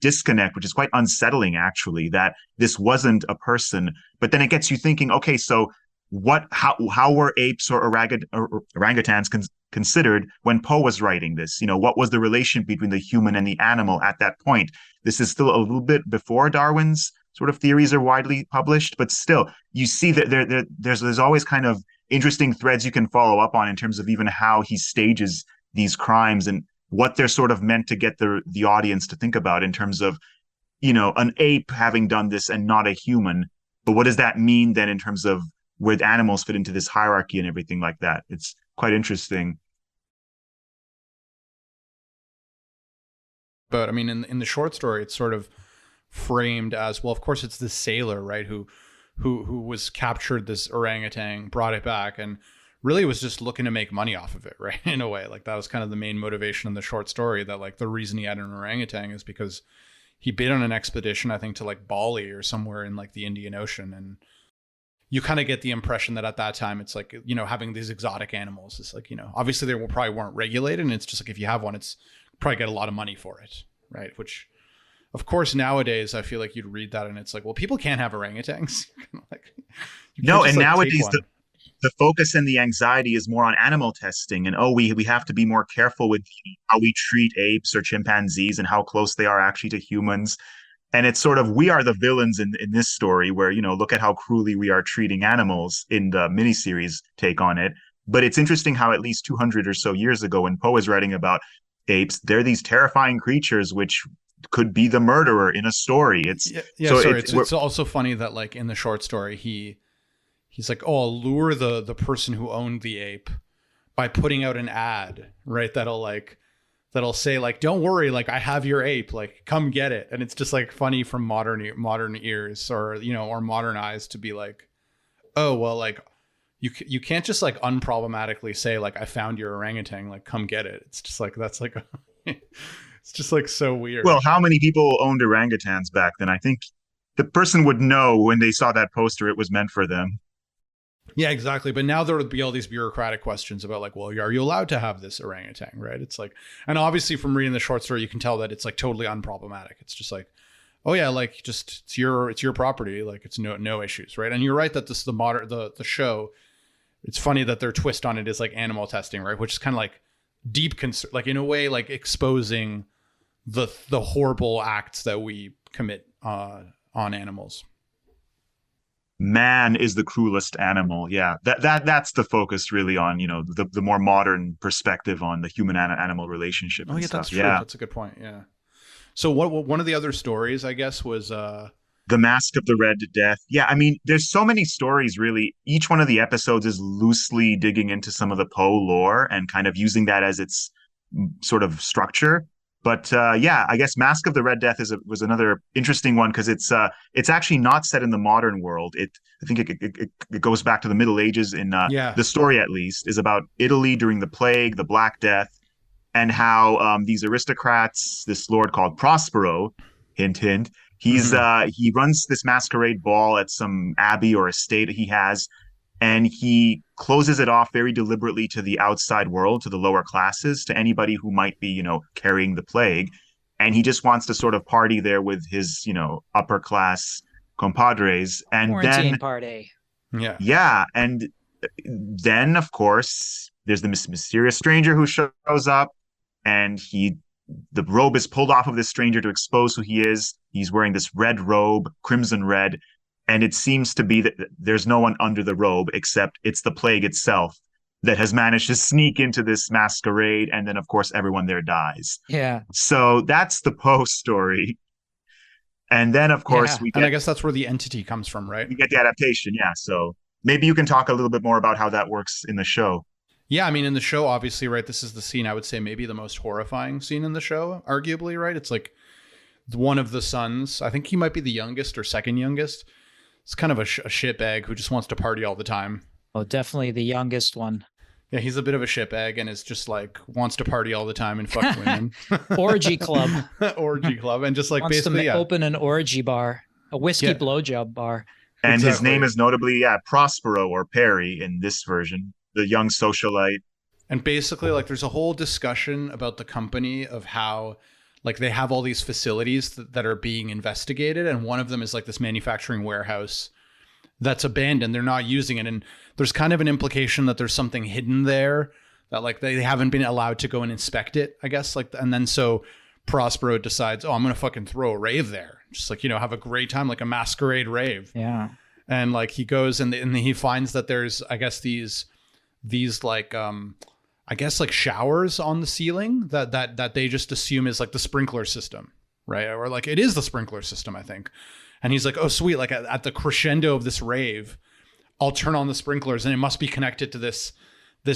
S4: disconnect, which is quite unsettling, actually, that this wasn't a person. But then it gets you thinking, okay, so how were apes or orangutans considered when Poe was writing this? You know, what was the relation between the human and the animal at that point? This is still a little bit before Darwin's sort of theories are widely published, but still, you see that there's always kind of interesting threads you can follow up on in terms of even how he stages these crimes and what they're sort of meant to get the audience to think about in terms of, you know, an ape having done this and not a human. But what does that mean then in terms of where the animals fit into this hierarchy and everything like that? It's quite interesting.
S2: But I mean, in the short story, it's sort of framed as, well, of course, it's the sailor, right, who was captured this orangutan, brought it back, and really was just looking to make money off of it, right? In a way, like that was kind of the main motivation in the short story, that like the reason he had an orangutan is because he been on an expedition, I think, to like Bali or somewhere in like the Indian Ocean. And you kind of get the impression that at that time, it's like, you know, having these exotic animals is like, you know, obviously they probably weren't regulated. And it's just like, if you have one, it's probably get a lot of money for it. Right. Which, of course, nowadays, I feel like you'd read that and it's like, well, people can't have orangutans. Like,
S4: no, and nowadays the focus and the anxiety is more on animal testing, and we have to be more careful with how we treat apes or chimpanzees and how close they are actually to humans. And it's sort of, we are the villains in this story, where, you know, look at how cruelly we are treating animals in the miniseries take on it. But it's interesting how at least 200 or so years ago, when Poe is writing about apes, they're these terrifying creatures which could be the murderer in a story.
S2: It's also funny that like in the short story, he's like, oh, I'll lure the person who owned the ape by putting out an ad, right? That'll say like, don't worry, like I have your ape, like come get it. And it's just like funny from modern ears, or, you know, or modern eyes, to be like, oh, well, like you can't just like unproblematically say like, I found your orangutan, like come get it. It's just like, that's like, it's It's just like so weird.
S4: Well, how many people owned orangutans back then? I think the person would know when they saw that poster it was meant for them.
S2: Yeah, exactly. But now there would be all these bureaucratic questions about like, well, are you allowed to have this orangutan, right? It's like, and obviously from reading the short story, you can tell that it's like totally unproblematic. It's just like, oh yeah, like just it's your property, like it's no issues, right? And you're right that this the show. It's funny that their twist on it is like animal testing, right? Which is kind of like deep concern, like in a way, like exposing the horrible acts that we commit on animals.
S4: Man is the cruelest animal. Yeah, that's the focus really on, the more modern perspective on the human animal relationship
S2: Oh
S4: and
S2: yeah,
S4: stuff.
S2: that's true.
S4: Yeah.
S2: That's a good point. Yeah. So what one of the other stories, I guess, was
S4: The Masque of the Red Death. Yeah, I mean, there's so many stories, really. Each one of the episodes is loosely digging into some of the Poe lore and kind of using that as its sort of structure. But yeah, I guess Masque of the Red Death was another interesting one because it's actually not set in the modern world. I think it goes back to the Middle Ages in
S2: yeah.
S4: the story at least is about Italy during the plague, the Black Death, and how these aristocrats, this lord called Prospero, hint hint, he runs this masquerade ball at some abbey or estate he has, and he closes it off very deliberately to the outside world, to the lower classes, to anybody who might be, carrying the plague. And he just wants to sort of party there with his, upper class compadres. And
S3: Quarantine
S4: then,
S3: party.
S2: Yeah.
S4: yeah. And then, of course, there's the mysterious stranger who shows up, and the robe is pulled off of this stranger to expose who he is. He's wearing this red robe, crimson red, and it seems to be that there's no one under the robe except it's the plague itself that has managed to sneak into this masquerade, and then of course everyone there dies.
S3: Yeah.
S4: So that's the Poe story. And then of course
S3: Yeah.
S2: And I guess that's where the entity comes from, right?
S4: we get the adaptation. Yeah. So maybe you can talk a little bit more about how that works in the show.
S2: Yeah, I mean, in the show, obviously, right, this is the scene, I would say maybe the most horrifying scene in the show, arguably, right? It's like one of the sons, I think he might be the youngest or second youngest. It's kind of a shitbag who just wants to party all the time.
S3: Oh, definitely the youngest one.
S2: Yeah, he's a bit of a shitbag and is just like wants to party all the time and fuck women.
S3: Orgy club.
S2: Orgy club. And just like
S3: Wants
S2: basically,
S3: to open an orgy bar, a whiskey blowjob bar.
S4: And
S2: Exactly.
S4: his name is notably, Prospero or Perry in this version, the young socialite.
S2: And basically, like, there's a whole discussion about the company of how, like, they have all these facilities that are being investigated. And one of them is like this manufacturing warehouse that's abandoned. They're not using it. And there's kind of an implication that there's something hidden there that like they haven't been allowed to go and inspect it, I guess. Like, and then so Prospero decides, oh, I'm going to fucking throw a rave there. Just like, have a great time, like a masquerade rave.
S3: Yeah.
S2: And like he goes and he finds that there's, I guess, these like, I guess like showers on the ceiling that they just assume is like the sprinkler system, right? Or like it is the sprinkler system, I think. And he's like, oh, sweet. Like at the crescendo of this rave, I'll turn on the sprinklers and it must be connected to this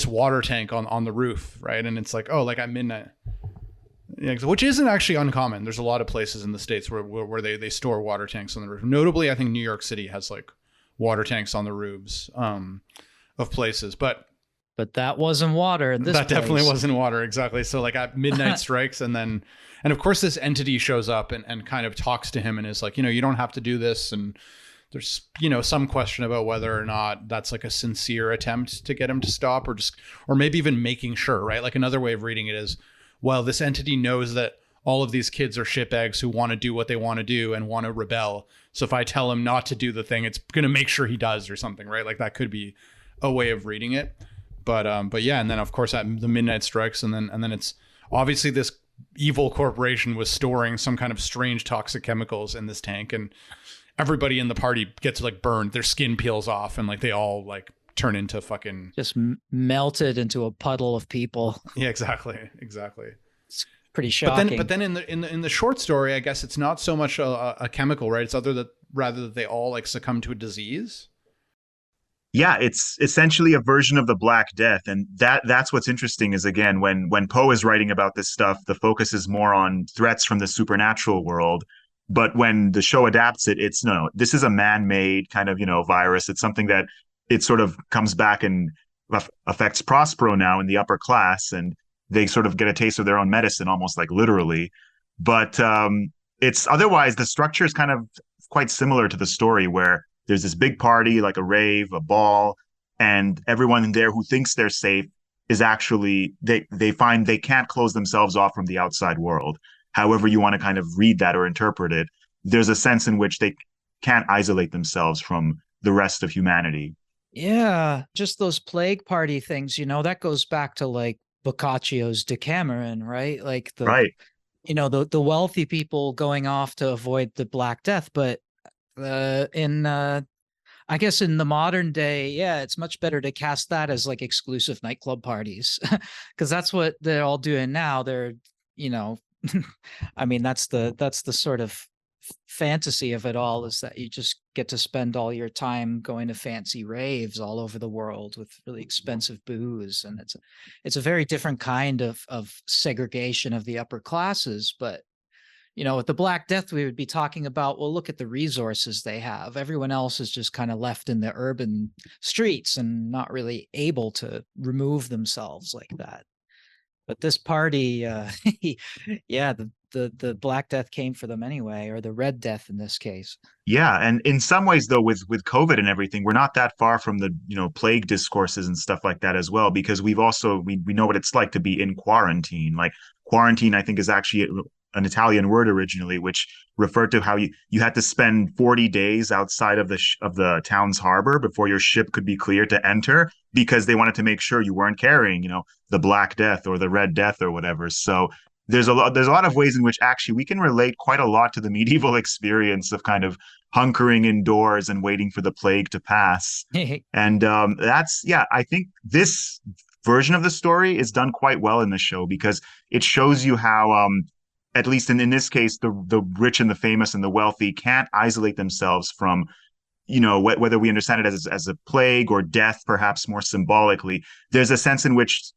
S2: water tank on the roof, right? And it's like, oh, like at midnight. Yeah, which isn't actually uncommon. There's a lot of places in the States where they store water tanks on the roof. Notably, I think New York City has like water tanks on the roofs of places. But
S3: that wasn't water in this
S2: That
S3: place.
S2: definitely wasn't water, exactly. So like at midnight strikes and of course this entity shows up and kind of talks to him and is like, you don't have to do this. And there's, some question about whether or not that's like a sincere attempt to get him to stop or maybe even making sure, right? Like another way of reading it is, well, this entity knows that all of these kids are shitbags who want to do what they want to do and want to rebel. So if I tell him not to do the thing, it's going to make sure he does or something, right? Like that could be a way of reading it. But yeah, and then of course at the midnight strikes and then it's obviously this evil corporation was storing some kind of strange toxic chemicals in this tank, and everybody in the party gets like burned, their skin peels off, and like they all like turn into fucking
S3: just melted into a puddle of people.
S2: Yeah, exactly.
S3: It's pretty shocking.
S2: But then in the short story, I guess it's not so much a chemical, right? It's rather that they all like succumb to a disease.
S4: Yeah, it's essentially a version of the Black Death, and that's what's interesting is, again, when Poe is writing about this stuff, the focus is more on threats from the supernatural world. But when the show adapts it, it's no, this is a man-made kind of virus. It's something that it sort of comes back and affects Prospero now in the upper class, and they sort of get a taste of their own medicine, almost like literally. But it's otherwise the structure is kind of quite similar to the story where there's this big party, like a rave, a ball, and everyone in there who thinks they're safe is actually they find they can't close themselves off from the outside world. However you want to kind of read that or interpret it, there's a sense in which they can't isolate themselves from the rest of humanity.
S3: Yeah, just those plague party things, that goes back to like Boccaccio's Decameron, right? Like
S4: Right.
S3: the wealthy people going off to avoid the Black Death, but in I guess in the modern day, yeah, it's much better to cast that as like exclusive nightclub parties because that's what they're all doing now. They're, you know, I mean, that's the sort of fantasy of it all, is that you just get to spend all your time going to fancy raves all over the world with really expensive booze, and it's a very different kind of segregation of the upper classes. But with the Black Death, we would be talking about, well, look at the resources they have. Everyone else is just kind of left in the urban streets and not really able to remove themselves like that. But this party, yeah, the Black Death came for them anyway, or the Red Death in this case.
S4: Yeah, and in some ways though, with COVID and everything, we're not that far from the plague discourses and stuff like that as well, because we know what it's like to be in quarantine. Like quarantine, I think, is actually an Italian word originally, which referred to how you had to spend 40 days outside of the town's harbor before your ship could be cleared to enter, because they wanted to make sure you weren't carrying the Black Death or the Red Death or whatever. So there's a lot of ways in which actually we can relate quite a lot to the medieval experience of kind of hunkering indoors and waiting for the plague to pass. And I think this version of the story is done quite well in the show, because it shows you how at least in this case, the rich and the famous and the wealthy can't isolate themselves from, whether we understand it as a plague or death, perhaps more symbolically. There's a sense in which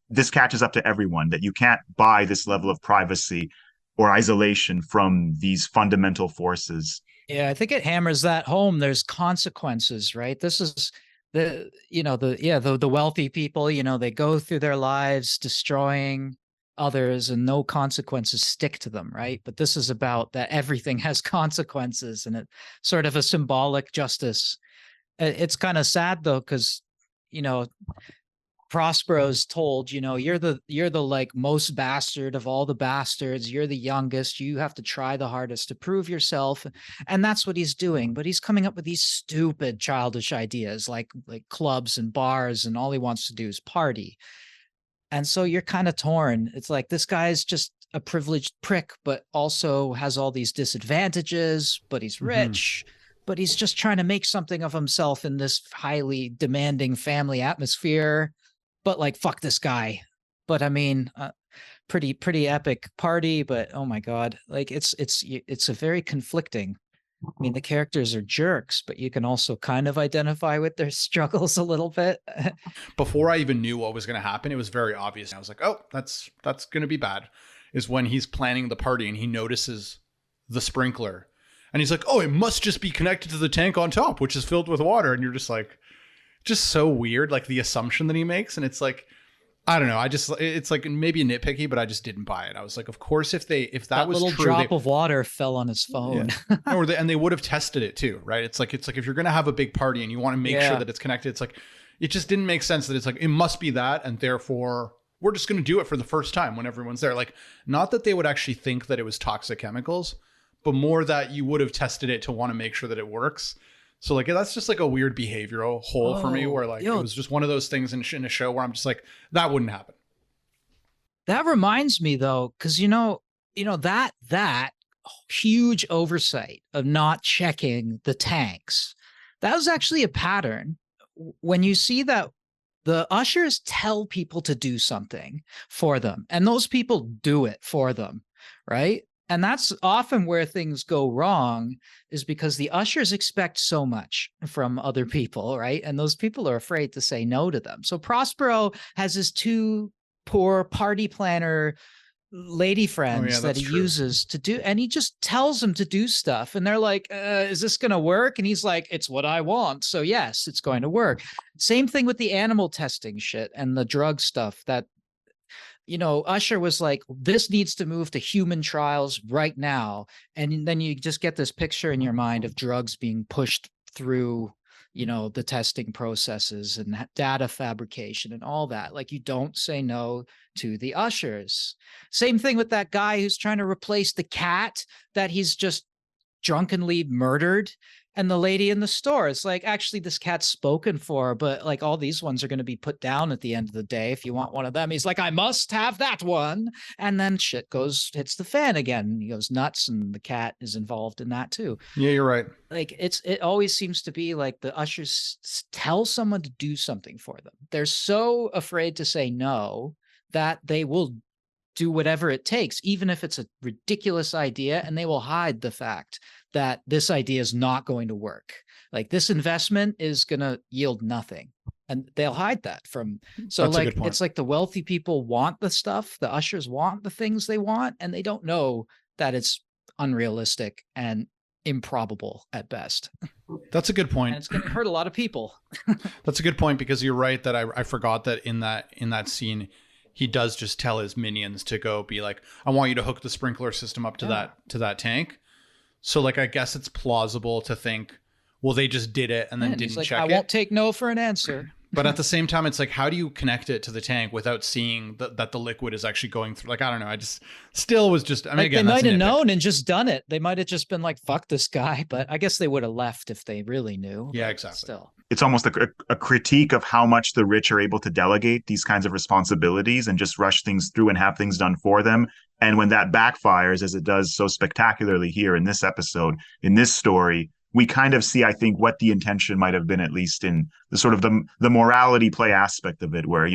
S4: this catches up to everyone, that you can't buy this level of privacy or isolation from these fundamental forces.
S3: Yeah, I think it hammers that home. There's consequences, right? This is the wealthy people, they go through their lives destroying others and no consequences stick to them, right? But this is about that everything has consequences, and it sort of a symbolic justice. It's kind of sad though, because Prospero's told, you're the like most bastard of all the bastards. You're the youngest. You have to try the hardest to prove yourself. And that's what he's doing. But he's coming up with these stupid childish ideas like clubs and bars, and all he wants to do is party. And so you're kind of torn. It's like, this guy's just a privileged prick, but also has all these disadvantages, but he's rich. But he's just trying to make something of himself in this highly demanding family atmosphere. But like, fuck this guy. But I mean, pretty epic party. But oh my god, like it's a very conflicting. I mean, the characters are jerks, but you can also kind of identify with their struggles a little bit.
S2: Before I even knew what was going to happen, it was very obvious. I was like, oh, that's going to be bad. Is when he's planning the party and he notices the sprinkler. And he's like, oh, it must just be connected to the tank on top, which is filled with water. And you're just like, just so weird, like the assumption that he makes. And it's like, I don't know. It's like maybe nitpicky, but I just didn't buy it. I was like, of course, if that was
S3: little
S2: true,
S3: drop of water fell on his phone.
S2: Yeah. And they would have tested it too, right? It's like if you're going to have a big party and you want to make sure that it's connected, it's like, it just didn't make sense that it's like, it must be that. And therefore we're just going to do it for the first time when everyone's there. Like, not that they would actually think that it was toxic chemicals, but more that you would have tested it to want to make sure that it works. So like, that's just like a weird behavioral hole for me, where like, it was just one of those things in a show where I'm just like, that wouldn't happen.
S3: That reminds me though, because that huge oversight of not checking the tanks, that was actually a pattern. When you see that the ushers tell people to do something for them, and those people do it for them, right? And that's often where things go wrong, is because the ushers expect so much from other people, right? And those people are afraid to say no to them. So Prospero has his two poor party planner lady friends that he uses to do, and he just tells them to do stuff. And they're like, is this going to work? And he's like, it's what I want. So yes, it's going to work. Same thing with the animal testing shit and the drug stuff that Usher was like, this needs to move to human trials right now. And then you just get this picture in your mind of drugs being pushed through, the testing processes and data fabrication and all that. Like, you don't say no to the ushers. Same thing with that guy who's trying to replace the cat that he's just drunkenly murdered, and the lady in the store. It's like, actually, this cat's spoken for, but like all these ones are going to be put down at the end of the day. If you want one of them, he's like, I must have that one. And then shit hits the fan again. He goes nuts, and the cat is involved in that too.
S2: Yeah, you're right.
S3: Like, it always seems to be like the ushers tell someone to do something for them. They're so afraid to say no that they will do whatever it takes, even if it's a ridiculous idea, and they will hide the fact that this idea is not going to work. Like, this investment is going to yield nothing. And they'll hide that from, so
S2: That's
S3: like, it's like the wealthy people want the stuff, the ushers want the things they want, and they don't know that it's unrealistic and improbable at best.
S2: That's a good point.
S3: And it's going to hurt a lot of people.
S2: That's a good point, because you're right that I forgot that in that scene, he does just tell his minions to go be like, I want you to hook the sprinkler system up to that tank. So like, I guess it's plausible to think, well, they just did it and then didn't check it.
S3: I won't take no for an answer.
S2: But at the same time, it's like, how do you connect it to the tank without seeing that the liquid is actually going through? Like, I don't know. I just still was just, I mean,
S3: like,
S2: again,
S3: they might have known and just done it. They might have just been like, fuck this guy. But I guess they would have left if they really knew.
S2: Yeah, exactly.
S3: Still.
S4: It's almost a critique of how much the rich are able to delegate these kinds of responsibilities and just rush things through and have things done for them. And when that backfires, as it does so spectacularly here in this episode, in this story, we kind of see, I think, what the intention might have been, at least in the sort of the morality play aspect of it, where,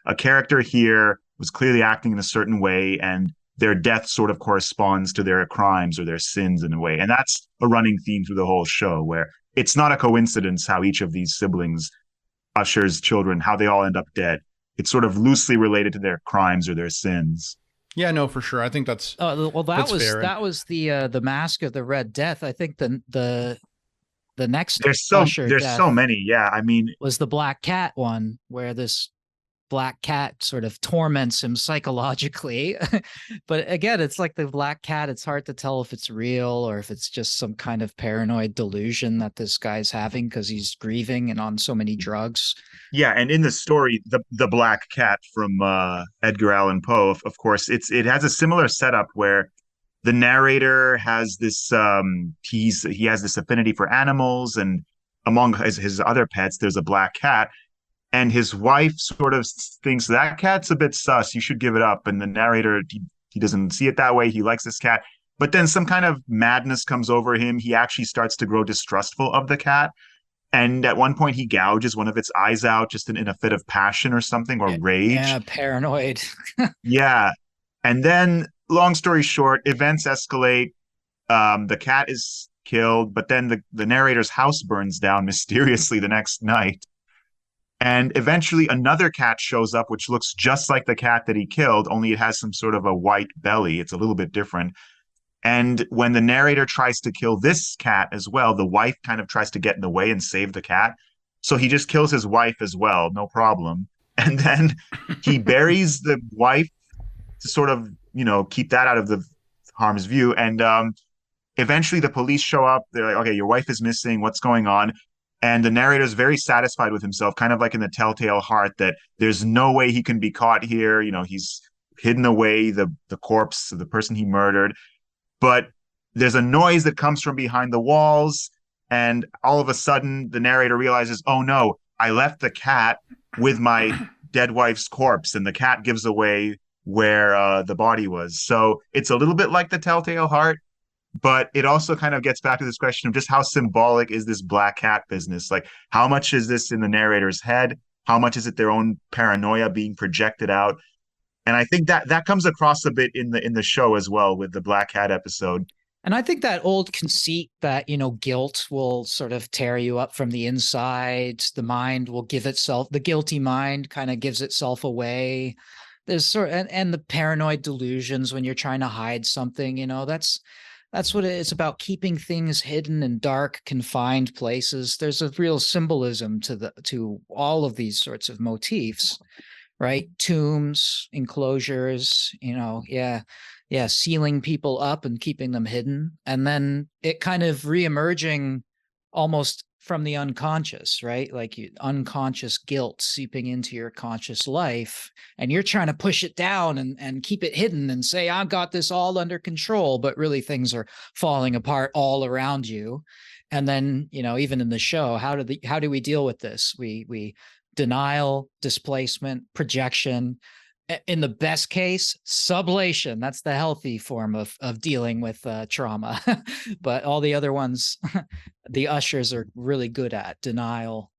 S4: a character here was clearly acting in a certain way, and their death sort of corresponds to their crimes or their sins in a way. And that's a running theme through the whole show, where it's not a coincidence how each of these siblings, Usher's children, how they all end up dead. It's sort of loosely related to their crimes or their sins.
S2: Yeah, no, for sure. I think that's
S3: that was the Masque of the Red Death. I think the next
S4: there's
S3: death
S4: so many. Yeah, I mean,
S3: was the Black Cat one, where this Black Cat sort of torments him psychologically. But again, it's like the Black Cat, it's hard to tell if it's real or if it's just some kind of paranoid delusion that this guy's having because he's grieving and on so many drugs.
S4: Yeah, and in the story, the Black Cat from Edgar Allan Poe, of course, it has a similar setup where the narrator has this he has this affinity for animals, and among his other pets, there's a black cat. And his wife sort of thinks that cat's a bit sus. You should give it up. And the narrator, he doesn't see it that way. He likes this cat. But then some kind of madness comes over him. He actually starts to grow distrustful of the cat. And at one point, he gouges one of its eyes out just in a fit of passion or something, or rage.
S3: Yeah, paranoid.
S4: Yeah. And then, long story short, events escalate. The cat is killed, but then the narrator's house burns down mysteriously the next night. And eventually another cat shows up, which looks just like the cat that he killed, only it has some sort of a white belly. It's a little bit different. And when the narrator tries to kill this cat as well, the wife kind of tries to get in the way and save the cat. So he just kills his wife as well, no problem. And then he buries the wife to sort of, keep that out of the harm's view. And eventually the police show up. They're like, okay, your wife is missing. What's going on? And the narrator is very satisfied with himself, kind of like in the Telltale Heart, that there's no way he can be caught here. He's hidden away the corpse of the person he murdered. But there's a noise that comes from behind the walls. And all of a sudden, the narrator realizes, oh, no, I left the cat with my dead wife's corpse. And the cat gives away where the body was. So it's a little bit like the Telltale Heart. But it also kind of gets back to this question of just how symbolic is this black cat business? Like, how much is this in the narrator's head? How much is it their own paranoia being projected out? And I think that comes across a bit in the show as well with the black cat episode.
S3: And I think that old conceit that, guilt will sort of tear you up from the inside. The mind will give itself, the guilty mind kind of gives itself away. There's and the paranoid delusions when you're trying to hide something, that's what it's about, keeping things hidden in dark, confined places. There's a real symbolism to all of these sorts of motifs, right? Tombs, enclosures, sealing people up and keeping them hidden. And then it kind of reemerging almost from the unconscious, right? Like unconscious guilt seeping into your conscious life, and you're trying to push it down and keep it hidden and say, I've got this all under control, but really things are falling apart all around you. And then, even in the show, how do we deal with this? We denial, displacement, projection. In the best case, sublation. That's the healthy form of dealing with trauma. But all the other ones, the ushers are really good at denial,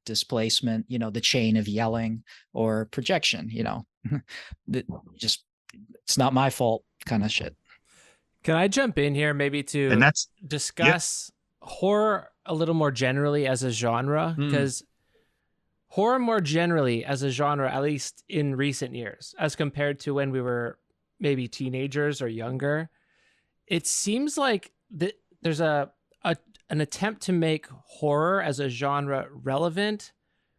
S3: displacement, the chain of yelling, or projection, just, it's not my fault kind of shit.
S1: Can I jump in here maybe to discuss horror a little more generally as a genre? Because horror more generally as a genre, at least in recent years, as compared to when we were maybe teenagers or younger, it seems like there's an attempt to make horror as a genre relevant,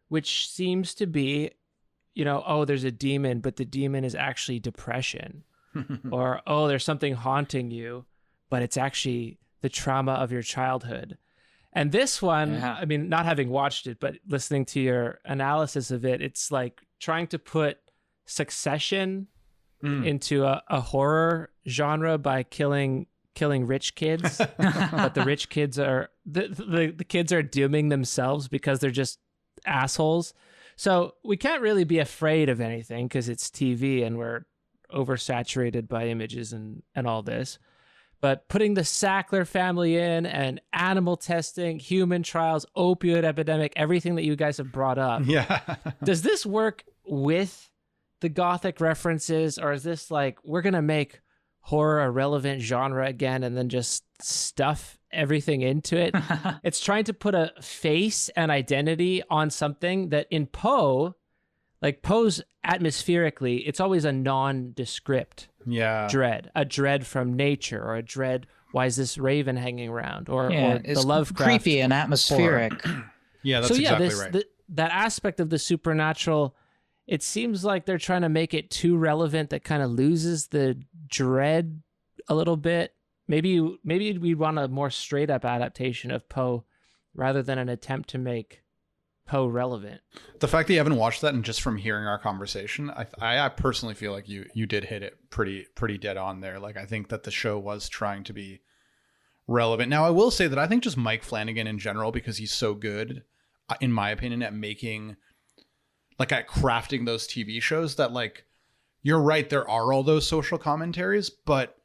S1: which seems to be, there's a demon, but the demon is actually depression. Or, there's something haunting you, but it's actually the trauma of your childhood. And this one, I mean, not having watched it, but listening to your analysis of it, it's like trying to put Succession into a horror genre by killing rich kids. But the rich kids are, the kids are dooming themselves because they're just assholes. So we can't really be afraid of anything because it's TV and we're oversaturated by images and all this. But putting the Sackler family in, and animal testing, human trials, opioid epidemic, everything that you guys have brought up.
S2: Yeah.
S1: Does this work with the Gothic references, or is this like, we're going to make horror a relevant genre again and then just stuff everything into it? It's trying to put a face and identity on something that in Poe, like Poe's atmospherically, it's always a nondescript dread, a dread from nature, or a dread, why is this raven hanging around, or the Lovecraft
S3: creepy and atmospheric.
S2: Yeah, that's exactly right.
S1: That aspect of the supernatural, it seems like they're trying to make it too relevant that kind of loses the dread a little bit. Maybe we'd want a more straight up adaptation of Poe rather than an attempt to make Poe relevant.
S2: The fact that you haven't watched that, and just from hearing our conversation, I personally feel like you did hit it pretty dead on there. Like, I think that the show was trying to be relevant. Now, I will say that I think just Mike Flanagan in general, because he's so good, in my opinion, at making, like, at crafting those TV shows, that, like, you're right, there are all those social commentaries, but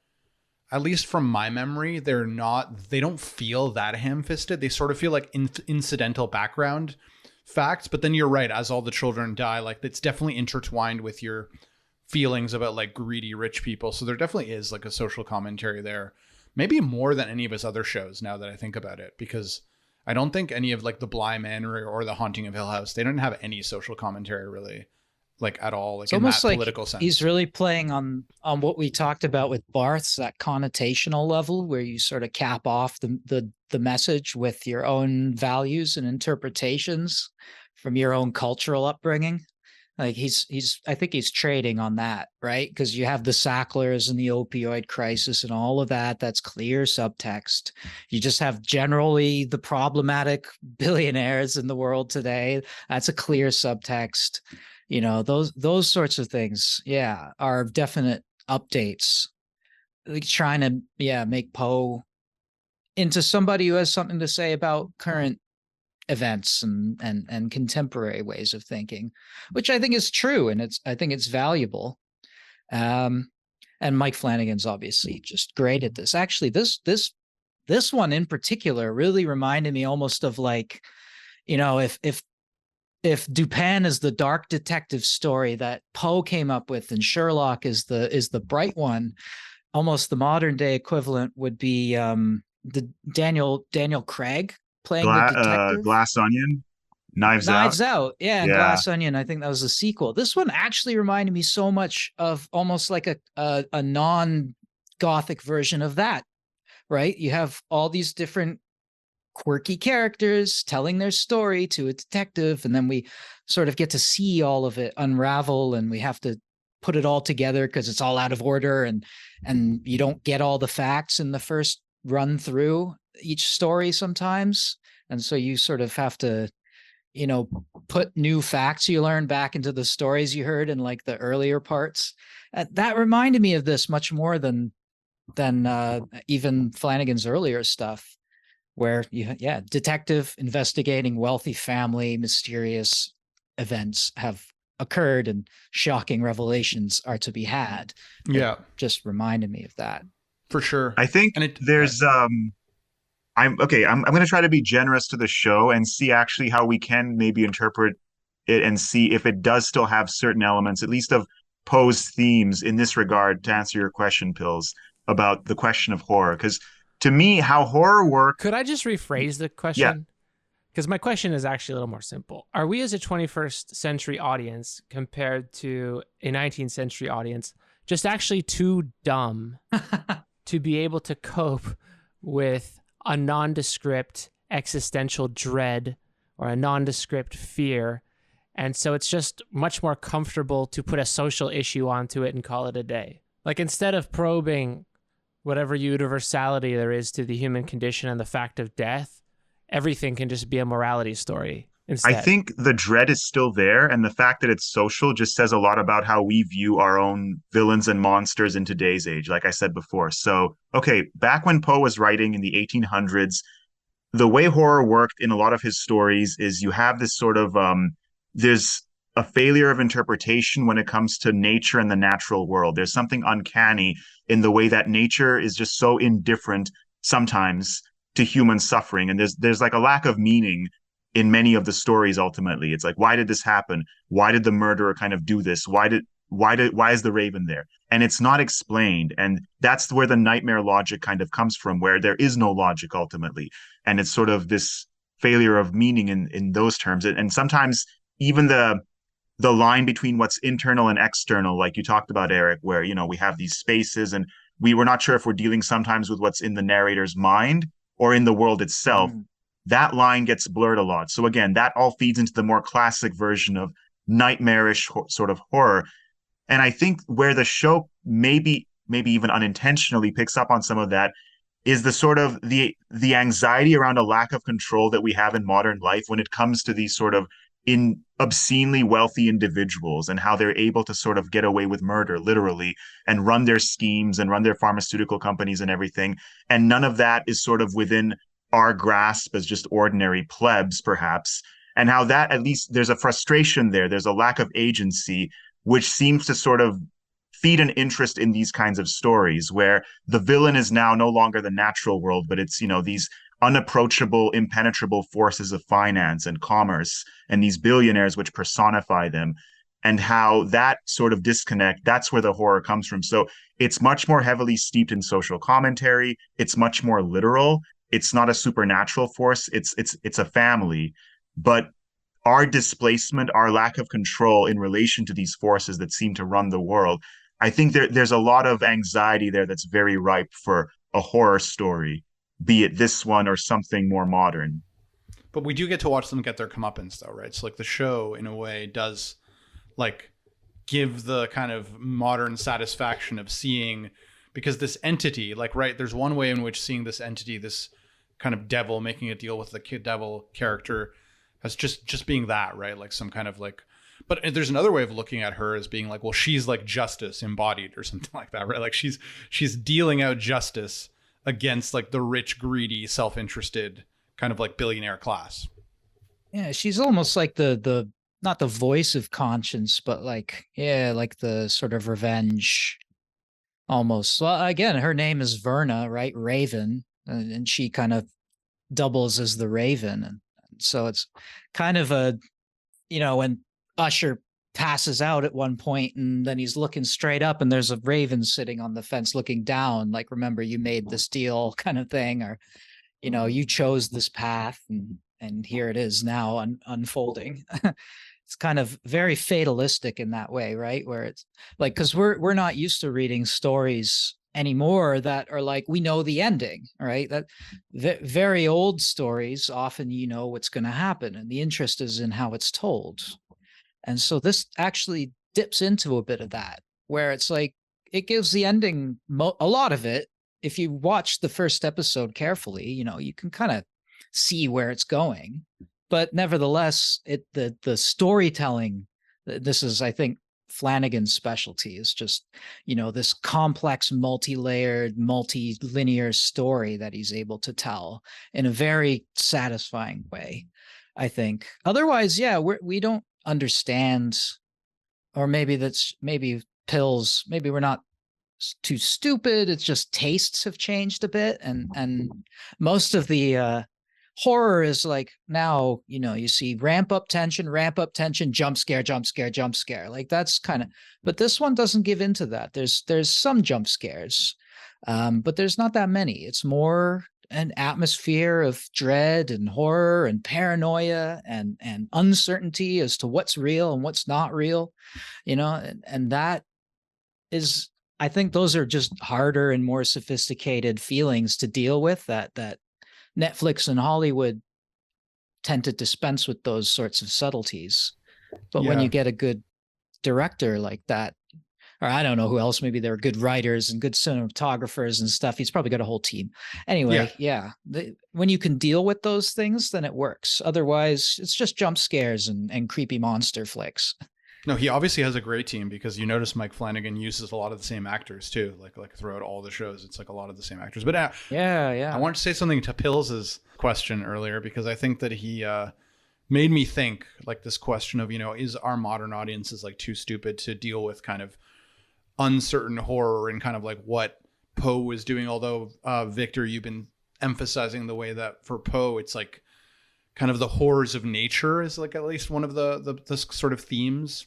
S2: at least from my memory, they don't feel that ham-fisted. They sort of feel like incidental background facts. But then you're right, as all the children die, like, it's definitely intertwined with your feelings about, like, greedy rich people. So there definitely is, like, a social commentary there, maybe more than any of his other shows, now that I think about it, because I don't think any of, like, The Bly Manor or The Haunting of Hill House, they don't have any social commentary really, like, at all, like, it's in that like political sense.
S3: He's really playing on what we talked about with Barth's, that connotational level where you sort of cap off the message with your own values and interpretations from your own cultural upbringing. Like, I think he's trading on that, right? Because you have the Sacklers and the opioid crisis and all of that. That's clear subtext. You just have generally the problematic billionaires in the world today. That's a clear subtext. Those sorts of things, are definite updates. Like, trying to, make Poe into somebody who has something to say about current events and contemporary ways of thinking, which I think is true, and I think it's valuable. And Mike Flanagan's obviously just great at this. Actually, this one in particular really reminded me almost of, like, if Dupin is the dark detective story that Poe came up with, and Sherlock is the bright one, almost the modern day equivalent would be the Daniel Craig playing the detective.
S4: Glass Onion, Knives Out.
S3: Yeah, and Glass Onion. I think that was a sequel. This one actually reminded me so much of almost like a non-Gothic version of that, right? You have all these different quirky characters telling their story to a detective, and then we sort of get to see all of it unravel, and we have to put it all together because it's all out of order, and you don't get all the facts in the first run through each story sometimes, and so you sort of have to, you know, put new facts you learn back into the stories you heard in like the earlier parts. That reminded me of this much more than even Flanagan's earlier stuff, where detective investigating wealthy family, mysterious events have occurred and shocking revelations are to be had. It
S2: Yeah,
S3: just reminded me of that.
S2: for sure.
S4: I think
S2: And it,
S4: there's I'm okay. I'm going to try to be generous to the show and see actually how we can maybe interpret it and see if it does still have certain elements, at least of Poe's themes in this regard, to answer your question, Pills, about the question of horror. Because to me, how horror works,
S1: Could I just rephrase the
S4: yeah,
S1: question? Because my question is actually a little more simple. Are we as a 21st century audience compared to a 19th century audience just actually too dumb to be able to cope with a nondescript existential dread or a nondescript fear? And so it's just much more comfortable to put a social issue onto it and call it a day. Like instead of probing whatever universality there is to the human condition and the fact of death, everything can just be a morality story
S4: I
S1: instead.
S4: think the dread is still there. And the fact that it's social just says a lot about how we view our own villains and monsters in today's age, like I said before. So, okay, back when Poe was writing in the 1800s, the way horror worked in a lot of his stories is you have this sort of there's a failure of interpretation when it comes to nature and the natural world. There's something uncanny in the way that nature is just so indifferent sometimes to human suffering, and there's like a lack of meaning in many of the stories. Ultimately, it's like, why did this happen? Why did the murderer kind of do this? Why is the raven there? And it's not explained, and that's where the nightmare logic kind of comes from, where there is no logic ultimately, and it's sort of this failure of meaning in those terms. And sometimes even the line between what's internal and external, like you talked about, Eric, where we have these spaces and we're not sure if we're dealing sometimes with what's in the narrator's mind or in the world itself.
S3: Mm.
S4: That line gets blurred a lot. So again, that all feeds into the more classic version of nightmarish sort of horror. And I think where the show maybe even unintentionally picks up on some of that is the sort of the anxiety around a lack of control that we have in modern life when it comes to these sort of in obscenely wealthy individuals and how they're able to sort of get away with murder literally and run their schemes and run their pharmaceutical companies and everything, and none of that is sort of within our grasp as just ordinary plebs perhaps, and how that at least there's a frustration there's a lack of agency, which seems to sort of feed an interest in these kinds of stories where the villain is now no longer the natural world, but it's these unapproachable, impenetrable forces of finance and commerce and these billionaires which personify them, and how that sort of disconnect, that's where the horror comes from. So it's much more heavily steeped in social commentary. It's much more literal. It's not a supernatural force. It's a family. But our displacement, our lack of control in relation to these forces that seem to run the world, I think there's a lot of anxiety there that's very ripe for a horror story, be it this one or something more modern.
S2: but we do get to watch them get their comeuppance, though, right? So like the show, in a way, does like give the kind of modern satisfaction of seeing, because this entity, like, right, there's one way in which seeing this entity, this kind of devil, making a deal with the devil character, as just being that, right? Like some kind of like, but there's another way of looking at her as being like, well, she's like justice embodied or something like that, right? Like she's dealing out justice against like the rich, greedy, self-interested kind of like billionaire class.
S3: Yeah, she's almost like the not the voice of conscience, but like, yeah, like the sort of revenge almost. Well, again, her name is Verna, right? Raven, and she kind of doubles as the Raven, and so it's kind of a, when Usher passes out at one point and then he's looking straight up and there's a raven sitting on the fence looking down, like, remember you made this deal kind of thing, or you chose this path, and here it is now unfolding. It's kind of very fatalistic in that way, right? Where it's like, because we're not used to reading stories anymore that are like, we know the ending, right? That very old stories, often you know what's going to happen, and the interest is in how it's told. And so this actually dips into a bit of that, where it's like it gives the ending a lot of it. If you watch the first episode carefully, you know, you can kind of see where it's going. But nevertheless, the storytelling, this is, I think, Flanagan's specialty, is just, you know, this complex, multi-layered, multi-linear story that he's able to tell in a very satisfying way, I think. Otherwise, yeah, we don't understand, or maybe pills, maybe we're not too stupid. It's just tastes have changed a bit, and most of the horror is like, now, you know, you see ramp up tension, jump scare, jump scare, jump scare. Like that's kind of, but this one doesn't give into that. There's some jump scares, but there's not that many. It's more an atmosphere of dread and horror and paranoia and uncertainty as to what's real and what's not real, you know, and that is, I think those are just harder and more sophisticated feelings to deal with, that Netflix and Hollywood tend to dispense with those sorts of subtleties. But when you get a good director like that, or I don't know who else, maybe they're good writers and good cinematographers and stuff. He's probably got a whole team. Anyway, when you can deal with those things, then it works. Otherwise, it's just jump scares and creepy monster flicks.
S2: No, he obviously has a great team, because you notice Mike Flanagan uses a lot of the same actors too. Like throughout all the shows, it's like a lot of the same actors. But I wanted to say something to Pills's question earlier, because I think that he made me think, like, this question of, you know, is our modern audiences like too stupid to deal with kind of uncertain horror and kind of like what Poe was doing? Although Victor, you've been emphasizing the way that for Poe, it's like kind of the horrors of nature is like at least one of the sort of themes.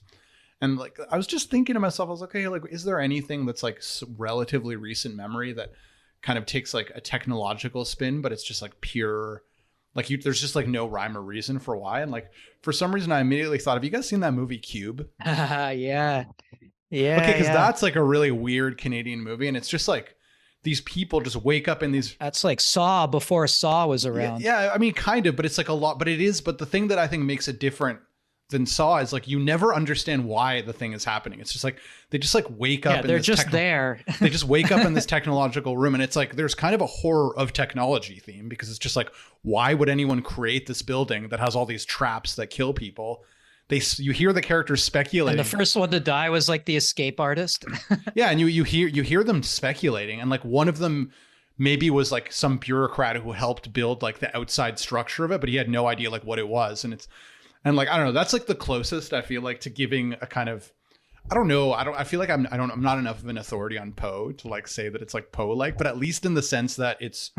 S2: And like, I was just thinking to myself, I was like, okay, like, is there anything that's like relatively recent memory that kind of takes like a technological spin, but it's just like pure, like there's just like no rhyme or reason for why. And like, for some reason I immediately thought, have you guys seen that movie Cube?
S3: Yeah.
S2: Okay, because that's like a really weird Canadian movie, and it's just like these people just wake up in these.
S3: That's like Saw before Saw was around.
S2: Yeah, I mean, kind of, but it's like a lot. But it is. But the thing that I think makes it different than Saw is like you never understand why the thing is happening. It's just like they just like wake up.
S3: Yeah, they're just there.
S2: They just wake up in this technological room, and it's like there's kind of a horror of technology theme, because it's just like, why would anyone create this building that has all these traps that kill people? You hear the characters speculating.
S3: And the first one to die was like the escape artist.
S2: Yeah, and you hear them speculating, and like one of them maybe was like some bureaucrat who helped build like the outside structure of it, but he had no idea like what it was. And like, I don't know, that's like the closest I feel like to giving a kind of, I don't know, I feel like I'm not enough of an authority on Poe to like say that it's like Poe like, but at least in the sense that it's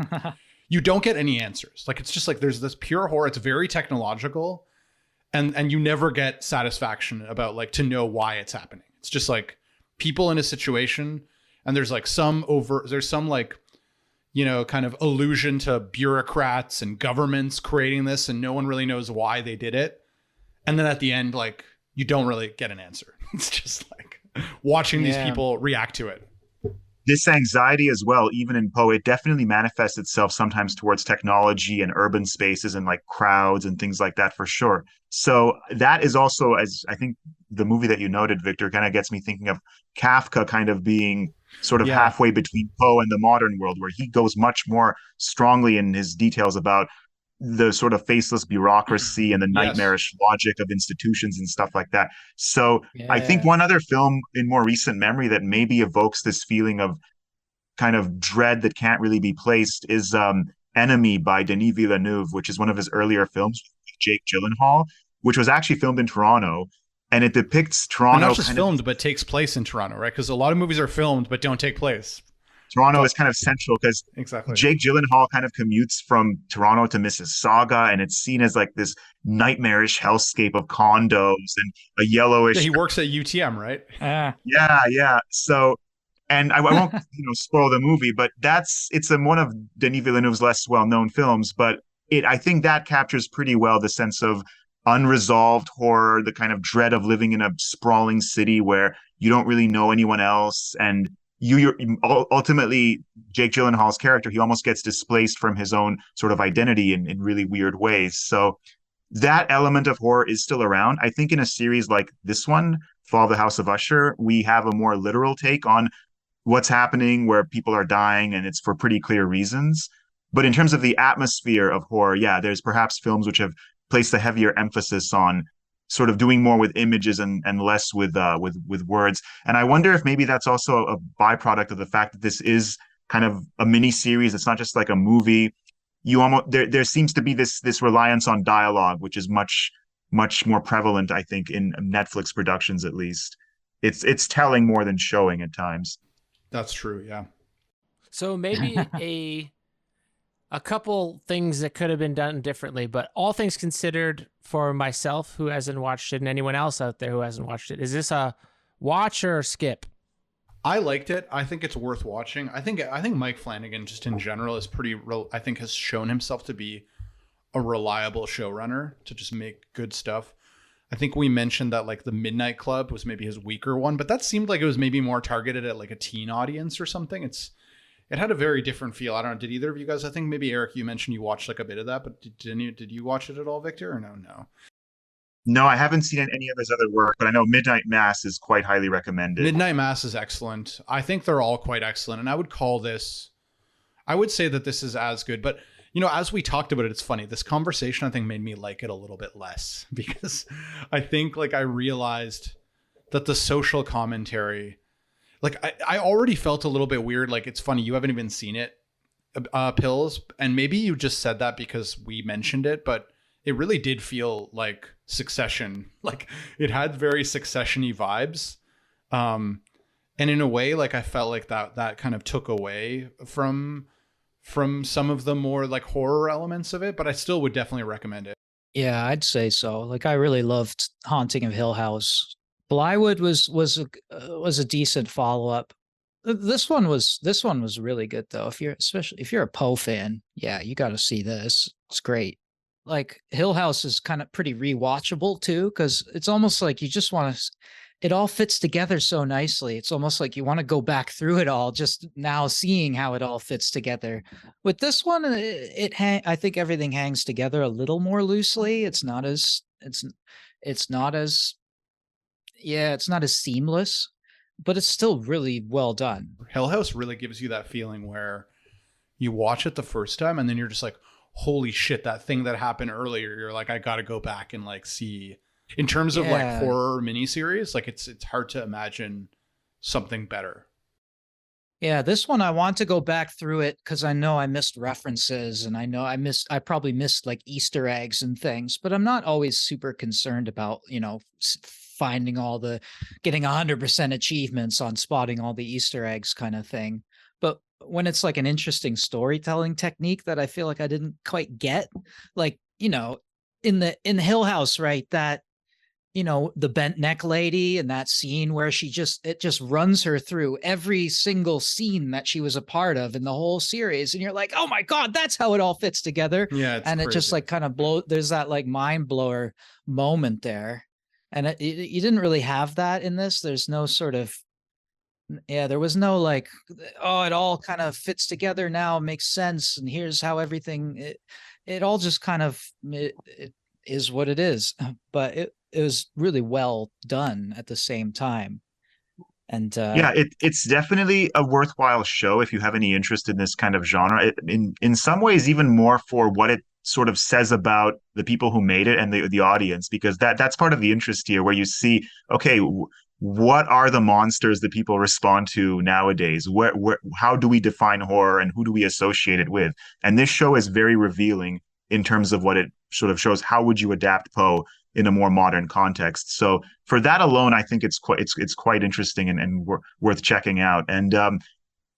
S2: you don't get any answers. Like, it's just like there's this pure horror. It's very technological. And you never get satisfaction about like to know why it's happening. It's just like people in a situation, and there's some like, you know, kind of allusion to bureaucrats and governments creating this, and no one really knows why they did it. And then at the end, like, you don't really get an answer. It's just like watching these people react to it.
S4: This anxiety as well, even in Poe, it definitely manifests itself sometimes towards technology and urban spaces and like crowds and things like that, for sure. So that is also, as I think the movie that you noted, Victor, kind of gets me thinking of Kafka kind of being sort of halfway between Poe and the modern world, where he goes much more strongly in his details about the sort of faceless bureaucracy and the nightmarish logic of institutions and stuff like that. So I think one other film in more recent memory that maybe evokes this feeling of kind of dread that can't really be placed is Enemy by Denis Villeneuve, which is one of his earlier films with Jake Gyllenhaal, which was actually filmed in Toronto. And it depicts Toronto.
S2: And not just filmed, but takes place in Toronto, right? Because a lot of movies are filmed, but don't take place.
S4: Toronto is kind of central because Jake Gyllenhaal kind of commutes from Toronto to Mississauga, and it's seen as like this nightmarish hellscape of condos and a yellowish.
S2: Yeah, he works at UTM, right?
S4: Yeah. So, and I won't spoil the movie, but it's one of Denis Villeneuve's less well-known films, but I think that captures pretty well the sense of unresolved horror, the kind of dread of living in a sprawling city where you don't really know anyone else, and ultimately Jake Gyllenhaal's character, he almost gets displaced from his own sort of identity in really weird ways. So that element of horror is still around. I think in a series like this one, Fall of the House of Usher, we have a more literal take on what's happening, where people are dying, and it's for pretty clear reasons. But in terms of the atmosphere of horror, yeah, there's perhaps films which have placed a heavier emphasis on sort of doing more with images and less with words. And I wonder if maybe that's also a byproduct of the fact that this is kind of a mini series. It's not just like a movie. You almost there seems to be this reliance on dialogue, which is much more prevalent, I think, in Netflix productions at least. It's telling more than showing at times.
S2: That's true. Yeah.
S1: So maybe a couple things that could have been done differently, but all things considered, for myself who hasn't watched it and anyone else out there who hasn't watched it, is this a watch or skip?
S2: I liked it. I think it's worth watching. I think Mike Flanagan just in general is I think has shown himself to be a reliable showrunner to just make good stuff. I think we mentioned that like the Midnight Club was maybe his weaker one, but that seemed like it was maybe more targeted at like a teen audience or something. It had a very different feel. I don't know. Did either of you guys? I think maybe Eric, you mentioned you watched like a bit of that, but did you watch it at all, Victor? Or no?
S4: No, I haven't seen any of his other work, but I know Midnight Mass is quite highly recommended.
S2: Midnight Mass is excellent. I think they're all quite excellent, and I would say that this is as good. But as we talked about it, it's funny. This conversation I think made me like it a little bit less because I think like I realized that the social commentary. Like I already felt a little bit weird. Like it's funny, you haven't even seen it, Pills, and maybe you just said that because we mentioned it, but it really did feel like Succession. Like it had very Succession-y vibes, and in a way, like I felt like that kind of took away from some of the more like horror elements of it. But I still would definitely recommend it.
S3: Yeah, I'd say so. Like I really loved Haunting of Hill House. Blywood was a decent follow up. This one was really good though. Especially if you're a Poe fan, yeah, you got to see this. It's great. Like Hill House is kind of pretty rewatchable too, because it's almost like you just want to. It all fits together so nicely. It's almost like you want to go back through it all, just now seeing how it all fits together. With this one, I think everything hangs together a little more loosely. It's not as seamless, but it's still really well done.
S2: Hill House really gives you that feeling where you watch it the first time and then you're just like, holy shit, that thing that happened earlier. You're like, I got to go back and like see. In terms of like horror miniseries, like it's hard to imagine something better.
S3: Yeah, this one I want to go back through it because I know I missed references and I know I probably missed like Easter eggs and things, but I'm not always super concerned about, finding getting 100% achievements on spotting all the Easter eggs kind of thing. But when it's like an interesting storytelling technique that I feel like I didn't quite get, like, in the Hill House, right, that the bent neck lady and that scene where it just runs her through every single scene that she was a part of in the whole series. And you're like, oh my God, that's how it all fits together.
S2: Yeah.
S3: And
S2: crazy.
S3: It just like kind of there's that like mind blower moment there. And you didn't really have that in this. There's no sort of, there was no like, oh, it all kind of fits together now, makes sense. And here's how everything, it all just kind of, it is what it is. But it was really well done at the same time. And
S4: it's definitely a worthwhile show if you have any interest in this kind of genre. In some ways, even more for what it sort of says about the people who made it and the audience, because that's part of the interest here, where you see, okay, what are the monsters that people respond to nowadays? How do we define horror and who do we associate it with? And this show is very revealing in terms of what it sort of shows. How would you adapt Poe in a more modern context? So for that alone, I think it's quite interesting and worth checking out. And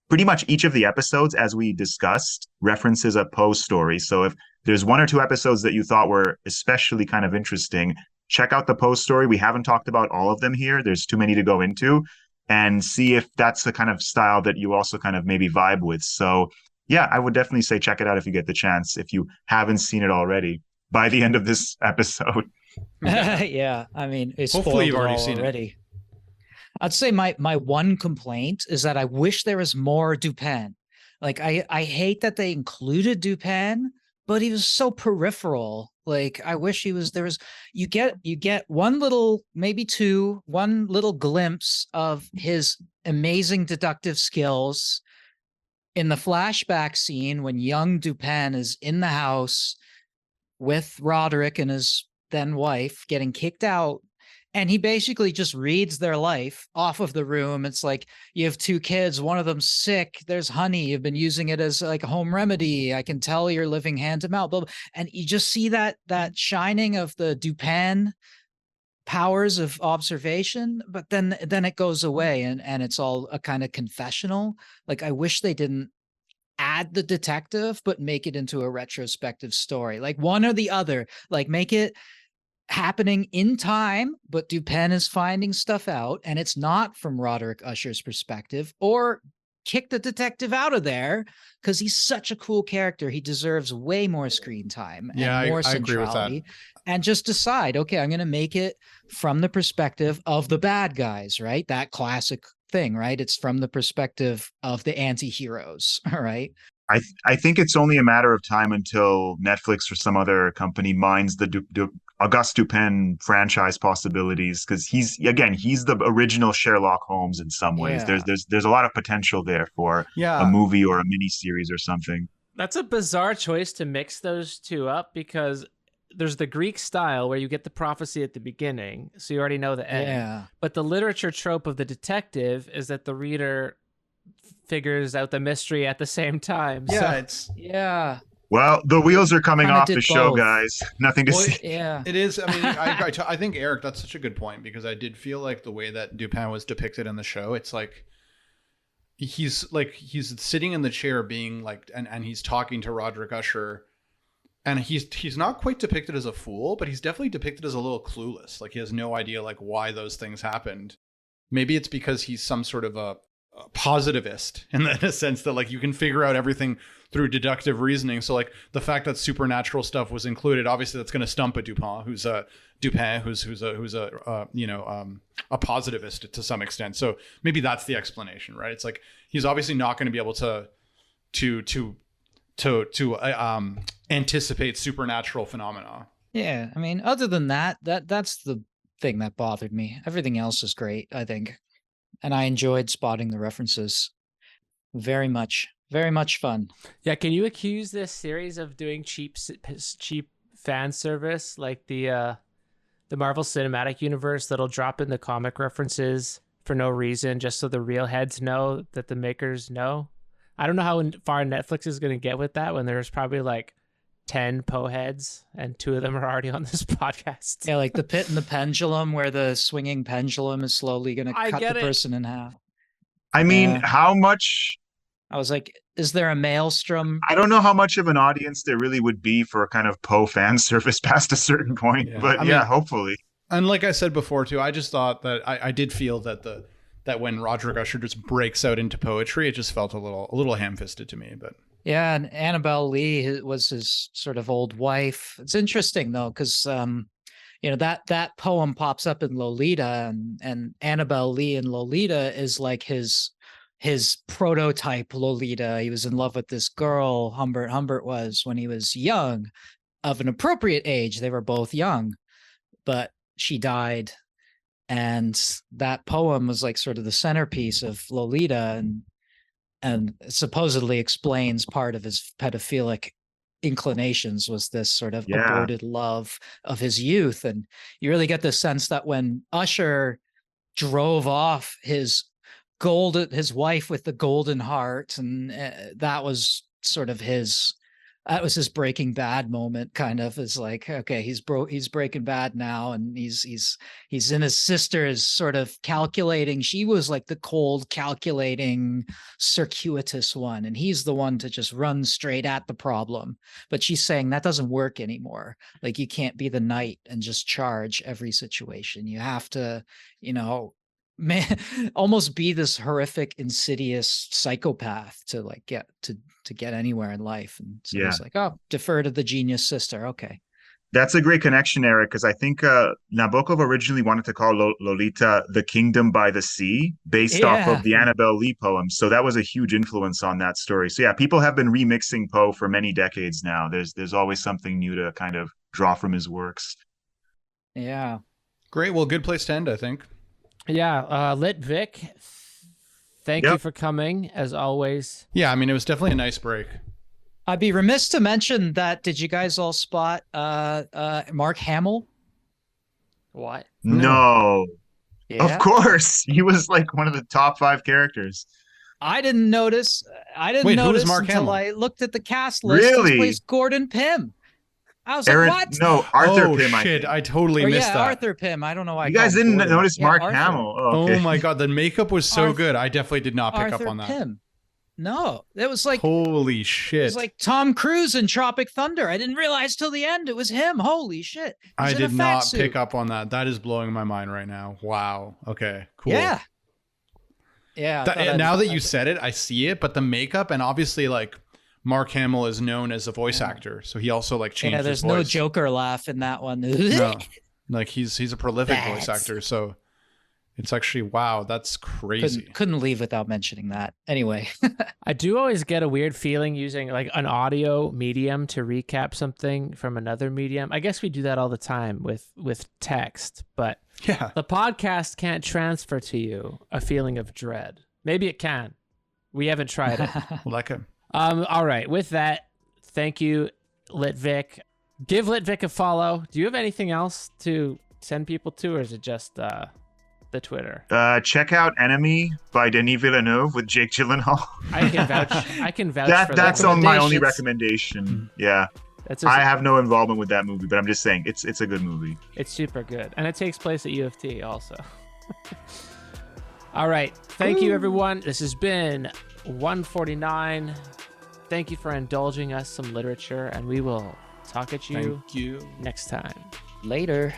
S4: pretty much each of the episodes, as we discussed, references a Poe story. So if there's one or two episodes that you thought were especially kind of interesting, check out the Poe story. We haven't talked about all of them here. There's too many to go into, and see if that's the kind of style that you also kind of maybe vibe with. So yeah, I would definitely say check it out if you get the chance, if you haven't seen it already by the end of this episode.
S3: Yeah, I mean, it's
S2: hopefully you've
S3: spoiled
S2: already seen
S3: already. I'd say my one complaint is that I wish there was more Dupin. Like I hate that they included Dupin, but he was so peripheral. Like I wish he was there was you get one little, maybe two, one little glimpse of his amazing deductive skills in the flashback scene when young Dupin is in the house with Roderick and his then wife getting kicked out. And he basically just reads their life off of the room. It's like, you have two kids, one of them's sick. There's honey. You've been using it as like a home remedy. I can tell you're living hand to mouth. And you just see that shining of the Dupin powers of observation, but then it goes away and it's all a kind of confessional. Like I wish they didn't add the detective, but make it into a retrospective story, like one or the other, like make it happening in time, but Dupin is finding stuff out and it's not from Roderick Usher's perspective, or kick the detective out of there because he's such a cool character. He deserves way more screen time and more
S2: I agree with that.
S3: centrality. And just decide, okay, I'm going to make it from the perspective of the bad guys, right? That classic thing, right? It's from the perspective of the anti-heroes, all right?
S4: I think it's only a matter of time until Netflix or some other company mines the Auguste Dupin franchise possibilities, because he's the original Sherlock Holmes in some ways.
S3: Yeah.
S4: There's a lot of potential there for a movie or a mini series or something.
S1: That's a bizarre choice to mix those two up, because there's the Greek style where you get the prophecy at the beginning, so you already know the end.
S3: Yeah.
S1: But the literature trope of the detective is that the reader figures out the mystery at the same time.
S3: Yeah.
S4: Well, the wheels are coming
S3: Kinda
S4: off the show,
S3: both.
S4: guys. Nothing to see.
S3: Yeah.
S2: It is. I mean, I think, Eric, that's such a good point, because I did feel like the way that Dupin was depicted in the show, it's like he's sitting in the chair being like, and he's talking to Roderick Usher, and he's not quite depicted as a fool, but he's definitely depicted as a little clueless. Like he has no idea like why those things happened. Maybe it's because he's some sort of a positivist in the sense that like you can figure out everything through deductive reasoning. So like the fact that supernatural stuff was included, obviously that's going to stump a who's a positivist to some extent. So maybe that's the explanation, right? It's like he's obviously not going to be able to anticipate supernatural phenomena.
S3: Yeah, I mean, other than that's the thing that bothered me. Everything else is great, I think. And I enjoyed spotting the references. Very much fun.
S1: Yeah, can you accuse this series of doing cheap fan service, like the Marvel Cinematic Universe that'll drop in the comic references for no reason, just so the real heads know that the makers know? I don't know how far Netflix is going to get with that when there's probably like 10 Poe heads and 2 of them are already on this podcast.
S3: Yeah, like the pit and the pendulum, where the swinging pendulum is slowly going to cut the person in half.
S4: I mean, how much?
S3: I was like, is there a maelstrom?
S4: I don't know how much of an audience there really would be for a kind of Poe fan service past a certain point, but I mean, hopefully.
S2: And like I said before too, I just thought that I did feel that that when Roderick Usher just breaks out into poetry, it just felt a little ham-fisted to me. But
S3: yeah, and Annabelle Lee was his sort of old wife. It's interesting though, because that poem pops up in Lolita, and Annabelle Lee in Lolita is like his prototype Lolita. He was in love with this girl, Humbert was, when he was young, of an appropriate age. They were both young, but she died. And that poem was like sort of the centerpiece of Lolita, and supposedly explains part of his pedophilic inclinations, was this sort of aborted love of his youth. And you really get the sense that when Usher drove off his wife with the golden heart, and that was sort of his Breaking Bad moment, kind of. Is like, okay, he's Breaking Bad now, and he's in his sister's sort of calculating. She was like the cold, calculating, circuitous one, and he's the one to just run straight at the problem. But she's saying that doesn't work anymore. Like, you can't be the knight and just charge every situation. You have to, almost be this horrific, insidious psychopath to like get anywhere in life. And so it's like, oh, defer to the genius sister. Okay.
S4: That's a great connection, Eric, because I think Nabokov originally wanted to call Lolita the Kingdom by the Sea, based off
S3: Yeah.
S4: of the Annabelle Lee poem. So that was a huge influence on that story. So yeah, people have been remixing Poe for many decades now. There's always something new to kind of draw from his works.
S3: Yeah.
S2: Great. Well, good place to end, I think.
S1: Yeah, Litvic, thank you
S4: Yep.
S1: for coming, as always.
S2: Yeah, I mean, it was definitely a nice break.
S3: I'd be remiss to mention that. Did you guys all spot Mark Hamill?
S1: What?
S4: No,
S3: Yeah.
S4: of course. He was like one of the top 5 characters.
S3: I didn't notice.
S2: Wait, who was
S3: notice
S2: Mark
S3: until
S2: Hamill?
S3: I looked at the cast list.
S4: Really?
S3: He plays Gordon Pym. I was
S4: Aaron,
S3: like, what?
S4: no, Arthur
S2: oh,
S4: Pym.
S2: shit.
S4: I
S2: I totally
S3: Or,
S2: missed
S3: yeah,
S2: that.
S3: Arthur Pym. I don't know why. I
S4: You guys
S3: called him
S4: didn't
S3: Gordon.
S4: notice
S3: Yeah,
S4: Mark
S3: Arthur.
S4: Hamill. Oh, okay.
S2: Oh my God. The makeup was so
S3: Arthur-
S2: good. I definitely did not pick
S3: Arthur
S2: up on that.
S3: Pym. No, it was like
S2: Holy
S3: it
S2: shit.
S3: was like Tom Cruise in Tropic Thunder. I didn't realize till the end it was him. Holy shit!
S2: I
S3: He's in a
S2: did
S3: fat
S2: not
S3: suit.
S2: pick up on that. That is blowing my mind right now. Wow. Okay, cool.
S3: Yeah. Yeah.
S2: Now that you said it, I see it, but the makeup and obviously like Mark Hamill is known as a voice actor, so he also like changed
S3: Yeah,
S2: his
S3: there's
S2: voice.
S3: no Joker laugh in that one.
S2: No. Like he's a prolific voice
S3: That's-
S2: actor, so it's actually wow, that's crazy.
S3: Couldn't leave without mentioning that. Anyway,
S1: I do always get a weird feeling using like an audio medium to recap something from another medium. I guess we do that all the time with text, but
S2: Yeah.
S1: the podcast can't transfer to you a feeling of dread. Maybe it can. We haven't tried it.
S2: Like him.
S1: All right. With that, thank you, Litvic. Give Litvic a follow. Do you have anything else to send people to, or is it just the Twitter?
S4: Check out Enemy by Denis Villeneuve with Jake Gyllenhaal.
S1: I can vouch. I can vouch for
S4: That's
S1: that.
S4: on my only
S1: Recommendations.
S4: recommendation. Yeah,
S1: That's
S4: I have no involvement with that movie, but I'm just saying it's a good movie.
S1: It's super good, and it takes place at U of T also. All right. Thank you, everyone. This has been 149. Thank you for indulging us some literature, and we will talk at you
S2: Thank you.
S1: next time.
S3: later.